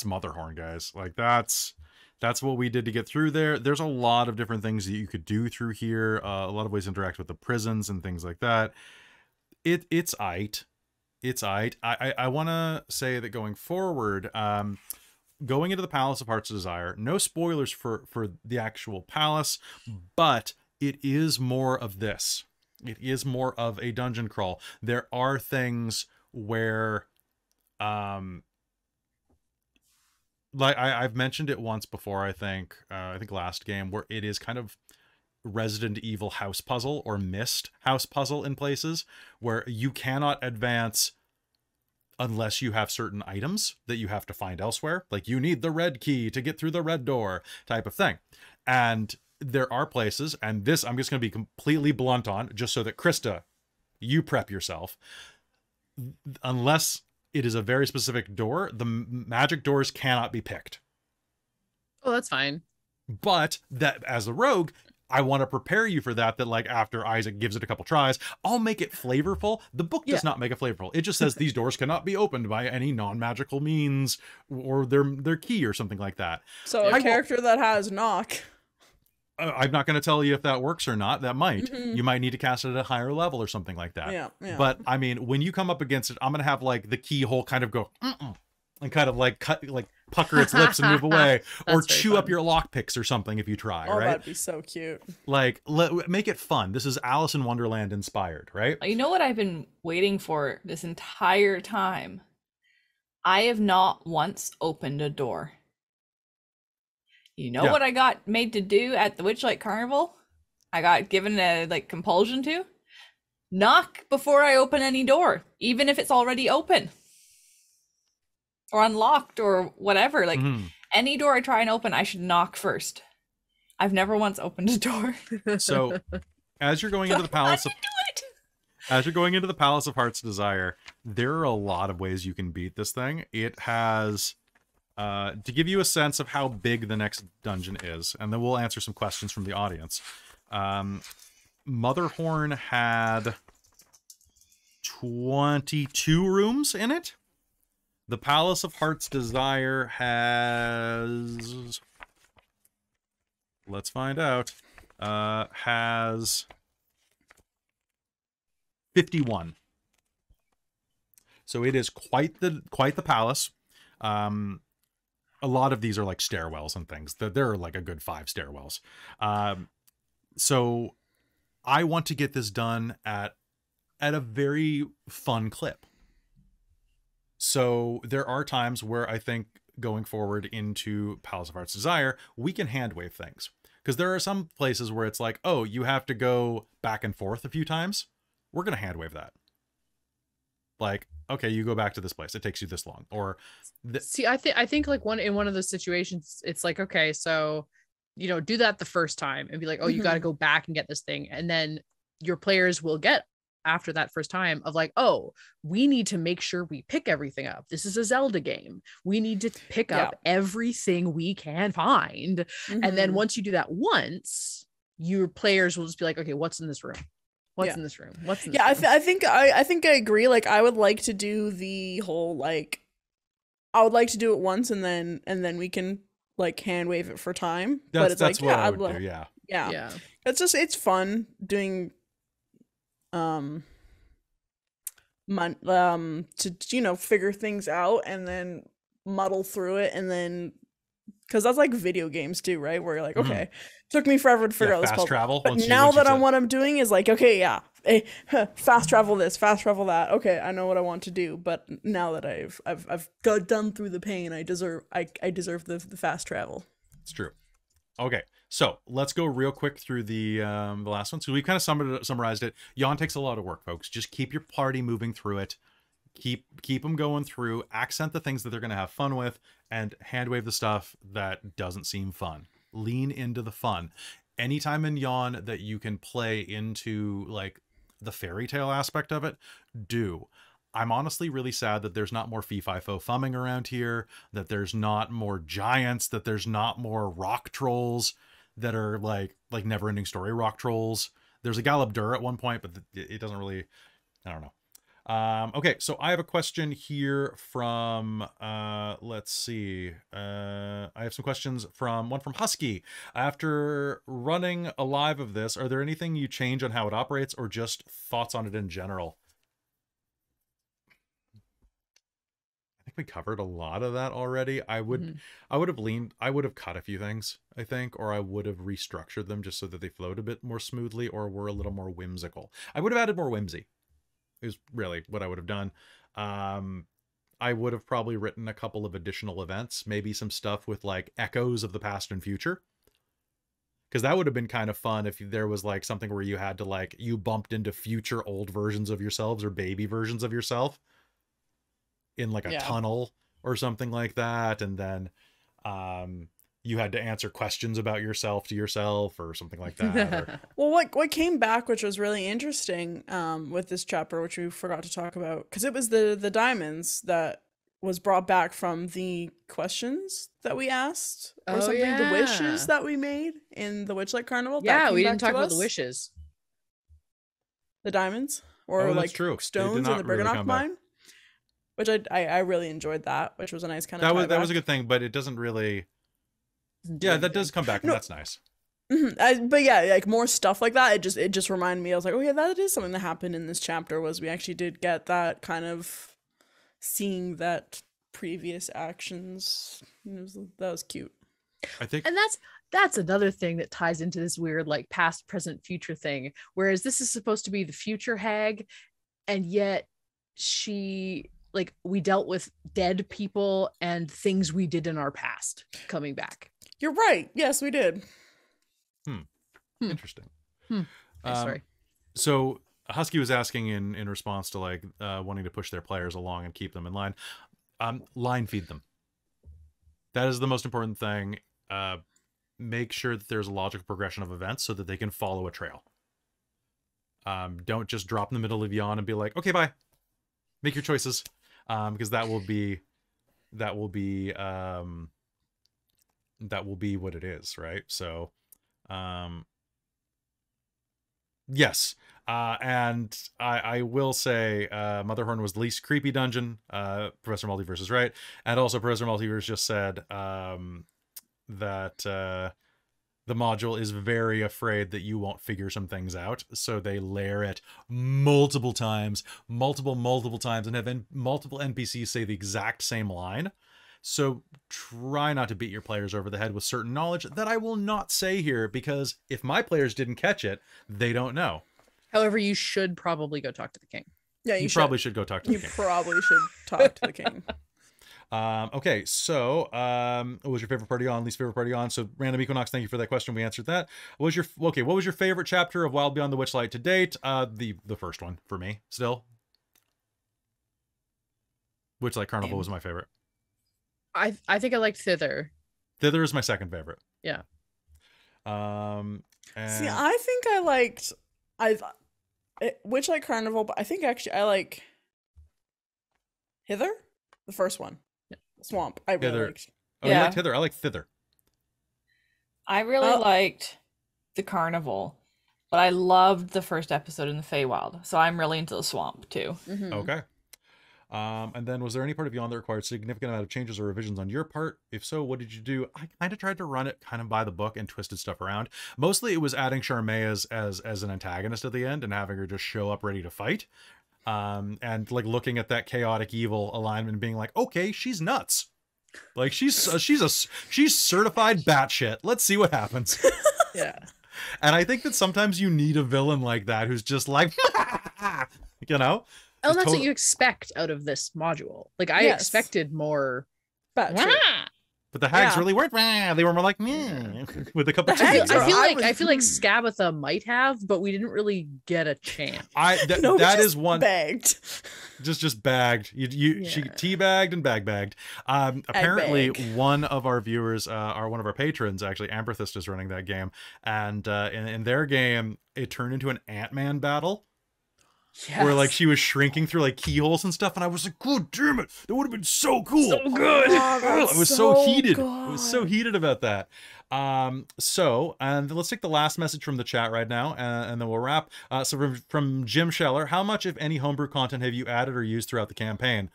Motherhorn, guys. Like that's what we did to get through there. There's a lot of different things that you could do through here. A lot of ways to interact with the prisons and things like that. It's aight. It's aight. I want to say that going forward, going into the Palace of Heart's Desire, no spoilers for the actual palace, but it is more of this. It is more of a dungeon crawl. There are things where, like I've mentioned it once before, I think last game, where it is kind of Resident Evil house puzzle or Myst house puzzle in places where you cannot advance unless you have certain items that you have to find elsewhere. Like you need the red key to get through the red door type of thing. And there are places, and this I'm just going to be completely blunt on, just so that Christa, you prep yourself. Unless it is a very specific door, the magic doors cannot be picked. Oh, that's fine. But that as a rogue, I want to prepare you for that like after Isaac gives it a couple tries, I'll make it flavorful. The book does not make it flavorful. It just says these doors cannot be opened by any non-magical means or their key or something like that. So a character that has knock. I'm not going to tell you if that works or not. That might. You might need to cast it at a higher level or something like that. Yeah. But I mean, when you come up against it, I'm going to have like the keyhole kind of go and kind of like pucker its lips and move away, or chew up your lockpicks or something if you try. Oh, right? that'd be so cute. Like, make it fun. This is Alice in Wonderland inspired, right? You know what I've been waiting for this entire time? I have not once opened a door. You know what I got made to do at the Witchlight Carnival? I got given a compulsion to knock before I open any door, even if it's already open or unlocked or whatever. Like any door I try and open, I should knock first. I've never once opened a door. So as you're going into the Palace of Heart's Desire, there are a lot of ways you can beat this thing. It has to give you a sense of how big the next dungeon is, and then we'll answer some questions from the audience. Motherhorn had 22 rooms in it. The Palace of Heart's Desire has... Let's find out. Has 51. So it is quite the palace. A lot of these are like stairwells and things. There are like a good 5 stairwells. So I want to get this done at a very fun clip. So there are times where I think going forward into Palace of Heart's Desire, we can hand wave things. Because there are some places where it's like, oh, you have to go back and forth a few times. We're going to hand wave that. Like, okay, you go back to this place. It takes you this long. Or see, I think like in one of those situations, it's like, okay, so, do that the first time and be like, oh, you got to go back and get this thing. And then your players will get after that first time of like, oh, we need to make sure we pick everything up. This is a Zelda game. We need to pick up everything we can find. And then once you do that once, your players will just be like, okay, what's in this room? What's in this room? What's in this room? I think I agree. Like, I would like to do the whole I would like to do it once and then we can hand wave it for time. That's what I would do. Yeah. It's fun doing to figure things out and then muddle through it, and then because that's like video games too, right? Where you're like, okay, took me forever to figure out this fast puzzle. travel. But now that what I'm doing is like, okay, fast travel this, fast travel that. Okay, I know what I want to do. But now that I've got done through the pain, I deserve the fast travel. It's true. Okay, so let's go real quick through the last one. So we kind of summarized it. Yawn takes a lot of work, folks. Just keep your party moving through it. Keep them going through, accent the things that they're going to have fun with, and hand wave the stuff that doesn't seem fun. Lean into the fun. Anytime in Yawn that you can play into like the fairy tale aspect of it, do. I'm honestly really sad that there's not more fee-fi-fo fumming around here, that there's not more giants, that there's not more rock trolls that are like never-ending story rock trolls. There's a Galabdur at one point, but it doesn't really, I don't know. Okay, so I have a question here from, let's see. I have some questions from Husky. After running a live of this, are there anything you change on how it operates or just thoughts on it in general? I think we covered a lot of that already. I would have cut a few things, I think, or I would have restructured them just so that they flowed a bit more smoothly or were a little more whimsical. I would have added more whimsy. Is really what I would have done. I would have probably written a couple of additional events, maybe some stuff with like echoes of the past and future. Because that would have been kind of fun if there was like something where you had to like, you bumped into future old versions of yourselves or baby versions of yourself in like a tunnel or something like that. And then you had to answer questions about yourself to yourself or something like that. Or... Well, what came back, which was really interesting with this chapter, which we forgot to talk about, because it was the diamonds that was brought back from the questions that we asked or something, the wishes that we made in the Witchlight Carnival. Yeah, we didn't talk about the wishes. The diamonds or like stones in the Briganok Mine. Which I really enjoyed that, which was a nice kind of that was a good thing, but it doesn't really... Yeah, that does come back, and that's nice. But yeah, like more stuff like that. It just reminded me. I was like, oh yeah, that is something that happened in this chapter. Was we actually did get that kind of seeing that previous actions. That was cute. I think, and that's another thing that ties into this weird like past, present, future thing. Whereas this is supposed to be the future hag, and yet she. Like we dealt with dead people and things we did in our past coming back. You're right. Yes, we did. Interesting. Sorry. So Husky was asking in response to like wanting to push their players along and keep them in line. Line feed them. That is the most important thing. Make sure that there's a logical progression of events so that they can follow a trail. Don't just drop in the middle of Yawn and be like, okay, bye. Make your choices. Because that will be what it is, right? So yes, and I will say Motherhorn was the least creepy dungeon. Professor Multiverse is right, and also Professor Multiverse just said that the module is very afraid that you won't figure some things out, so they layer it multiple times, multiple times, and have multiple NPCs say the exact same line. So try not to beat your players over the head with certain knowledge that I will not say here, because if my players didn't catch it, they don't know. However, you should probably go talk to the king. Yeah, you probably should go talk to the king. You probably should talk to the king. Okay, so what was your favorite party on, least favorite party on? So Random Equinox, thank you for that question. We answered that. What was your favorite chapter of Wild Beyond the Witchlight to date? The first one for me, still. Witchlight Carnival was my favorite. I think I liked Thither. Thither is my second favorite. Yeah. And... See, I think I liked Witchlight Carnival, but I think actually I like Hither, the first one. Swamp. I really liked. Oh, you liked Hither? I like Thither. I really liked the Carnival, but I loved the first episode in the Feywild, so I'm really into the Swamp too. Okay. And then was there any part of Beyond that required significant amount of changes or revisions on your part? If so, what did you do? I kind of tried to run it kind of by the book and twisted stuff around. Mostly it was adding Charmea as an antagonist at the end and having her just show up ready to fight. And like looking at that chaotic evil alignment and being like, okay, she's nuts. Like she's certified batshit. Let's see what happens. Yeah. And I think that sometimes you need a villain like that who's just like, you know? Oh, that's what you expect out of this module. Like I expected more. Batshit. But the hags Yeah. really weren't. They were more like meh, with a cup of The tea. hags- I feel like Skabatha might have, but we didn't really get a chance. No, we that just is one bagged. just bagged. She Yeah. teabagged and bagged. Apparently, bag. one of our viewers, one of our patrons, actually, Amberthist, is running that game, and in their game, it turned into an Ant-Man battle. Where like she was shrinking through like keyholes and stuff, and I was like, "God damn it, that would have been so cool, So good." I was so heated. I was so heated about that. And let's take the last message from the chat right now, and then we'll wrap. So from Jim Scheller, how much, if any, homebrew content have you added or used throughout the campaign?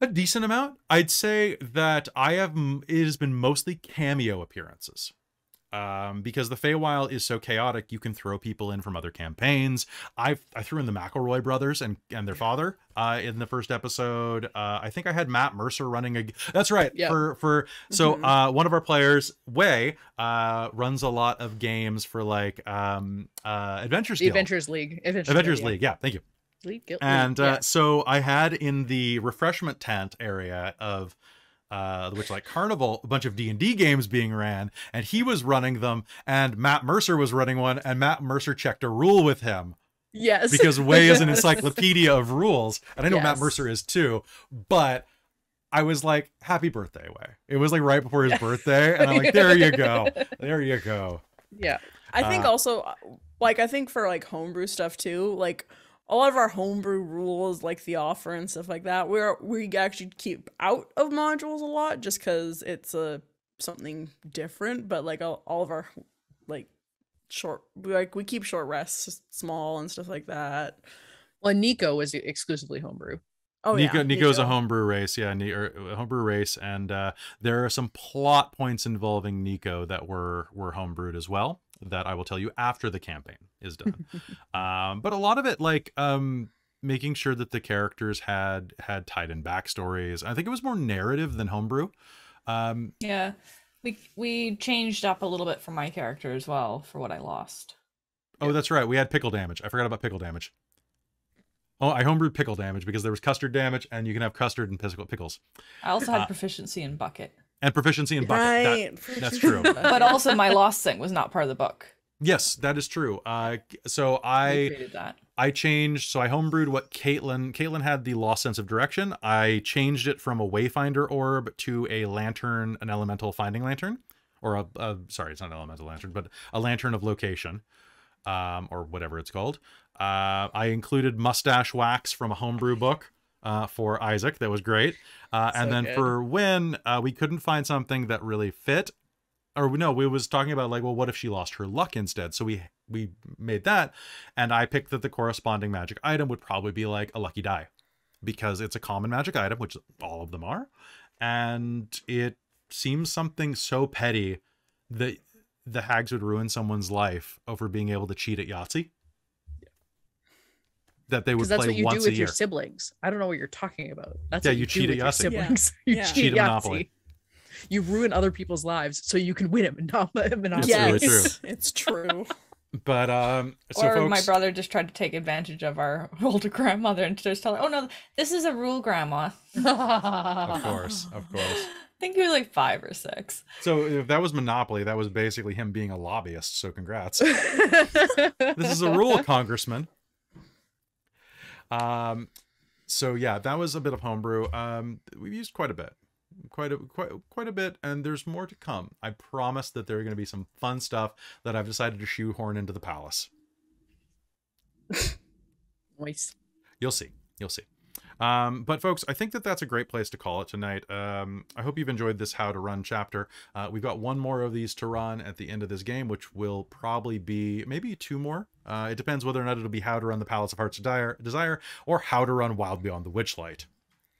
A decent amount. I'd say that it has been mostly cameo appearances. Because the Feywild is so chaotic, you can throw people in from other campaigns. I threw in the McElroy brothers and their father in the first episode. I think I had Matt Mercer running that's right. Yep. One of our players, Way, runs a lot of games for like Adventures The Guild. Adventures League. Adventures League. Yeah, thank you. League Guild. And yeah. so I had in the refreshment tent area of the Witchlight Carnival a bunch of D&D games being ran, and he was running them, and Matt Mercer was running one, and Matt Mercer checked a rule with him Yes. because Way is an encyclopedia of rules, and I know Matt Yes. Mercer is too, but I was like, happy birthday, Way. It was like right before his birthday, and I'm like, there you go. There you go. Yeah. I think also, like, I think for like homebrew stuff too, like a lot of our homebrew rules, like the offer and stuff like that, we actually keep out of modules a lot just because it's something different. But like all of our like we keep short rests small and stuff like that. Well, Nico was exclusively homebrew. Oh Nico's a homebrew race, yeah, a homebrew race, and there are some plot points involving Nico that were homebrewed as well, that I will tell you after the campaign is done. But a lot of it, like making sure that the characters had tied in backstories. I think it was more narrative than homebrew. Yeah, we changed up a little bit for my character as well for what I lost. Oh, that's right. We had pickle damage. I forgot about pickle damage. Oh, I homebrewed pickle damage because there was custard damage, and you can have custard and pickles. I also had proficiency in bucket. And proficiency in bucket. Right. That's true. But also my lost thing was not part of the book. Yes, that is true. So We I created that. changed. So I homebrewed what Caitlan had the lost sense of direction. I changed it from a wayfinder orb to a lantern, an elemental finding lantern, or sorry, it's not an elemental lantern, but a lantern of location, or whatever it's called. I included mustache wax from a homebrew book for Isaac. That was great. And then good. for Wynn, we couldn't find something that really fit. Or no, we was talking about like, well, what if she lost her luck instead? So we made that, and I picked that the corresponding magic item would probably be like a lucky die, because it's a common magic item, which all of them are, and it seems something so petty that the hags would ruin someone's life over being able to cheat at Yahtzee. That they would Because that's play what you once do a with year. your siblings. I don't know what you're talking about. That's Yeah, what you do cheat with at your Yahtzee. siblings. Yeah. You Yeah. cheat Cheat at at Yahtzee. Monopoly. You ruin other people's lives so you can win at Monopoly. It's Yes, true. it's true. But so Or folks, my brother just tried to take advantage of our older grandmother and just tell her, oh no, this is a rule, grandma. of course. I think he was like 5 or 6. So if that was Monopoly, that was basically him being a lobbyist. So congrats. This is a rule, Congressman. So yeah, that was a bit of homebrew. We've used quite a bit, quite a bit, and there's more to come. I promise that there are going to be some fun stuff that I've decided to shoehorn into the palace. Nice. You'll see. But folks, I think that that's a great place to call it tonight. I hope you've enjoyed this How to Run chapter. We've got one more of these to run at the end of this game, which will probably be maybe 2 more. It depends whether or not it'll be How to Run the Palace of Heart's Desire or How to Run Wild Beyond the Witchlight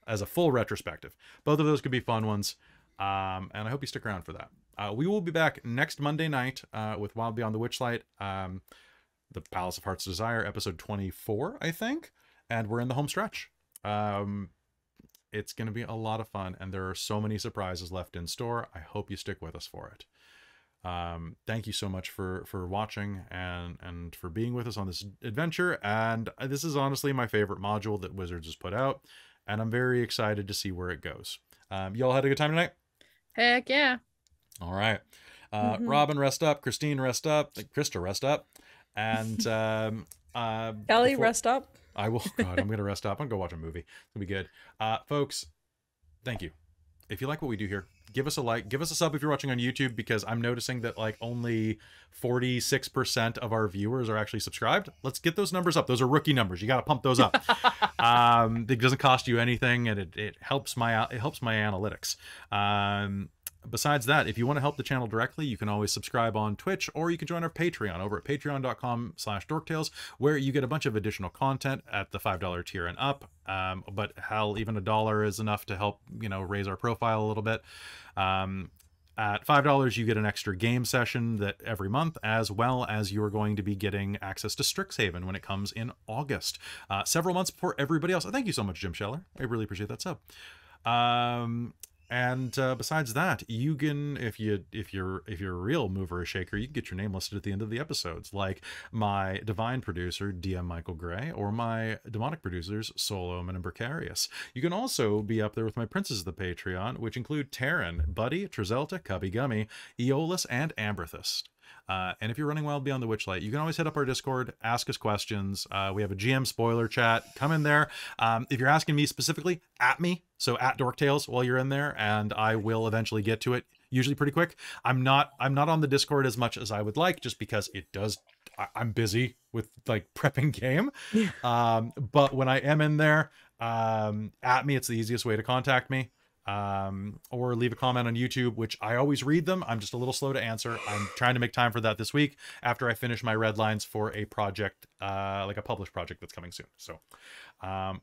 as a full retrospective. Both of those could be fun ones, and I hope you stick around for that. We will be back next Monday night with Wild Beyond the Witchlight, the Palace of Heart's Desire, episode 24, I think, and we're in the home stretch. It's going to be a lot of fun, and there are so many surprises left in store. I hope you stick with us for it. Thank you so much for watching and for being with us on this adventure. And this is honestly my favorite module that Wizards has put out, and I'm very excited to see where it goes. Y'all had a good time tonight? Heck yeah. All right. Mhm. Robin, rest up. Christine, rest up. Krista, rest up. And Kelly, before- rest up. I will. God, I'm gonna rest up. I'm gonna go watch a movie. It's gonna be good. Folks, thank you. If you like what we do here, give us a like, give us a sub if you're watching on YouTube, because I'm noticing that like only 46% of our viewers are actually subscribed. Let's get those numbers up. Those are rookie numbers. You got to pump those up. It doesn't cost you anything, and it helps my analytics. Besides that, if you want to help the channel directly, you can always subscribe on Twitch, or you can join our Patreon over at patreon.com/dorktales, where you get a bunch of additional content at the $5 tier and up. But hell, even $1 is enough to help, raise our profile a little bit. At $5, you get an extra game session that every month, as well as you're going to be getting access to Strixhaven when it comes in August, several months before everybody else. Thank you so much, Jim Scheller. I really appreciate that sub. And besides that, you can, if you're a real mover or shaker, you can get your name listed at the end of the episodes, like my divine producer DM Michael Gray, or my demonic producers Sol Omen and Precarious. You can also be up there with my princes of the Patreon, which include Terran, Buddy, Trizelta, Cubby Gummy, Aeolus, and Amberthist. And if you're running Wild Beyond the Witchlight, you can always hit up our Discord, ask us questions. We have a GM spoiler chat. Come in there. If you're asking me specifically, at me, so at Dorktales while you're in there, and I will eventually get to it, usually pretty quick. I'm not on the Discord as much as I would like, just because I'm busy with like prepping game. But when I am in there, at me, it's the easiest way to contact me. Or leave a comment on YouTube, which I always read them. I'm just a little slow to answer. I'm trying to make time for that this week after I finish my red lines for a project, like a published project that's coming soon. So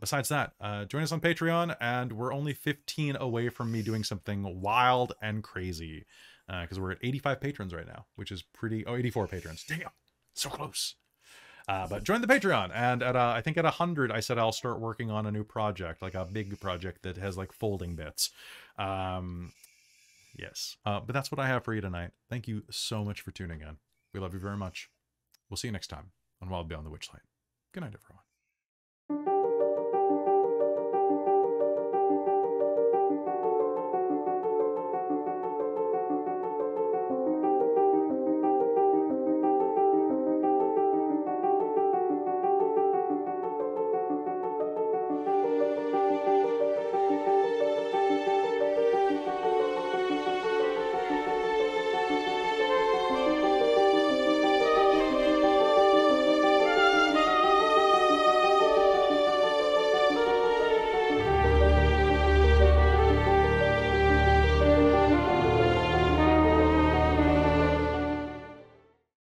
besides that, join us on Patreon, and we're only 15 away from me doing something wild and crazy, because we're at 85 patrons right now, which is pretty. 84 patrons. Damn, so close. But join the Patreon, and at I think at 100, I said I'll start working on a new project, like a big project that has like folding bits. Yes, but that's what I have for you tonight. Thank you so much for tuning in. We love you very much. We'll see you next time on Wild Beyond the Witchlight. Good night, everyone.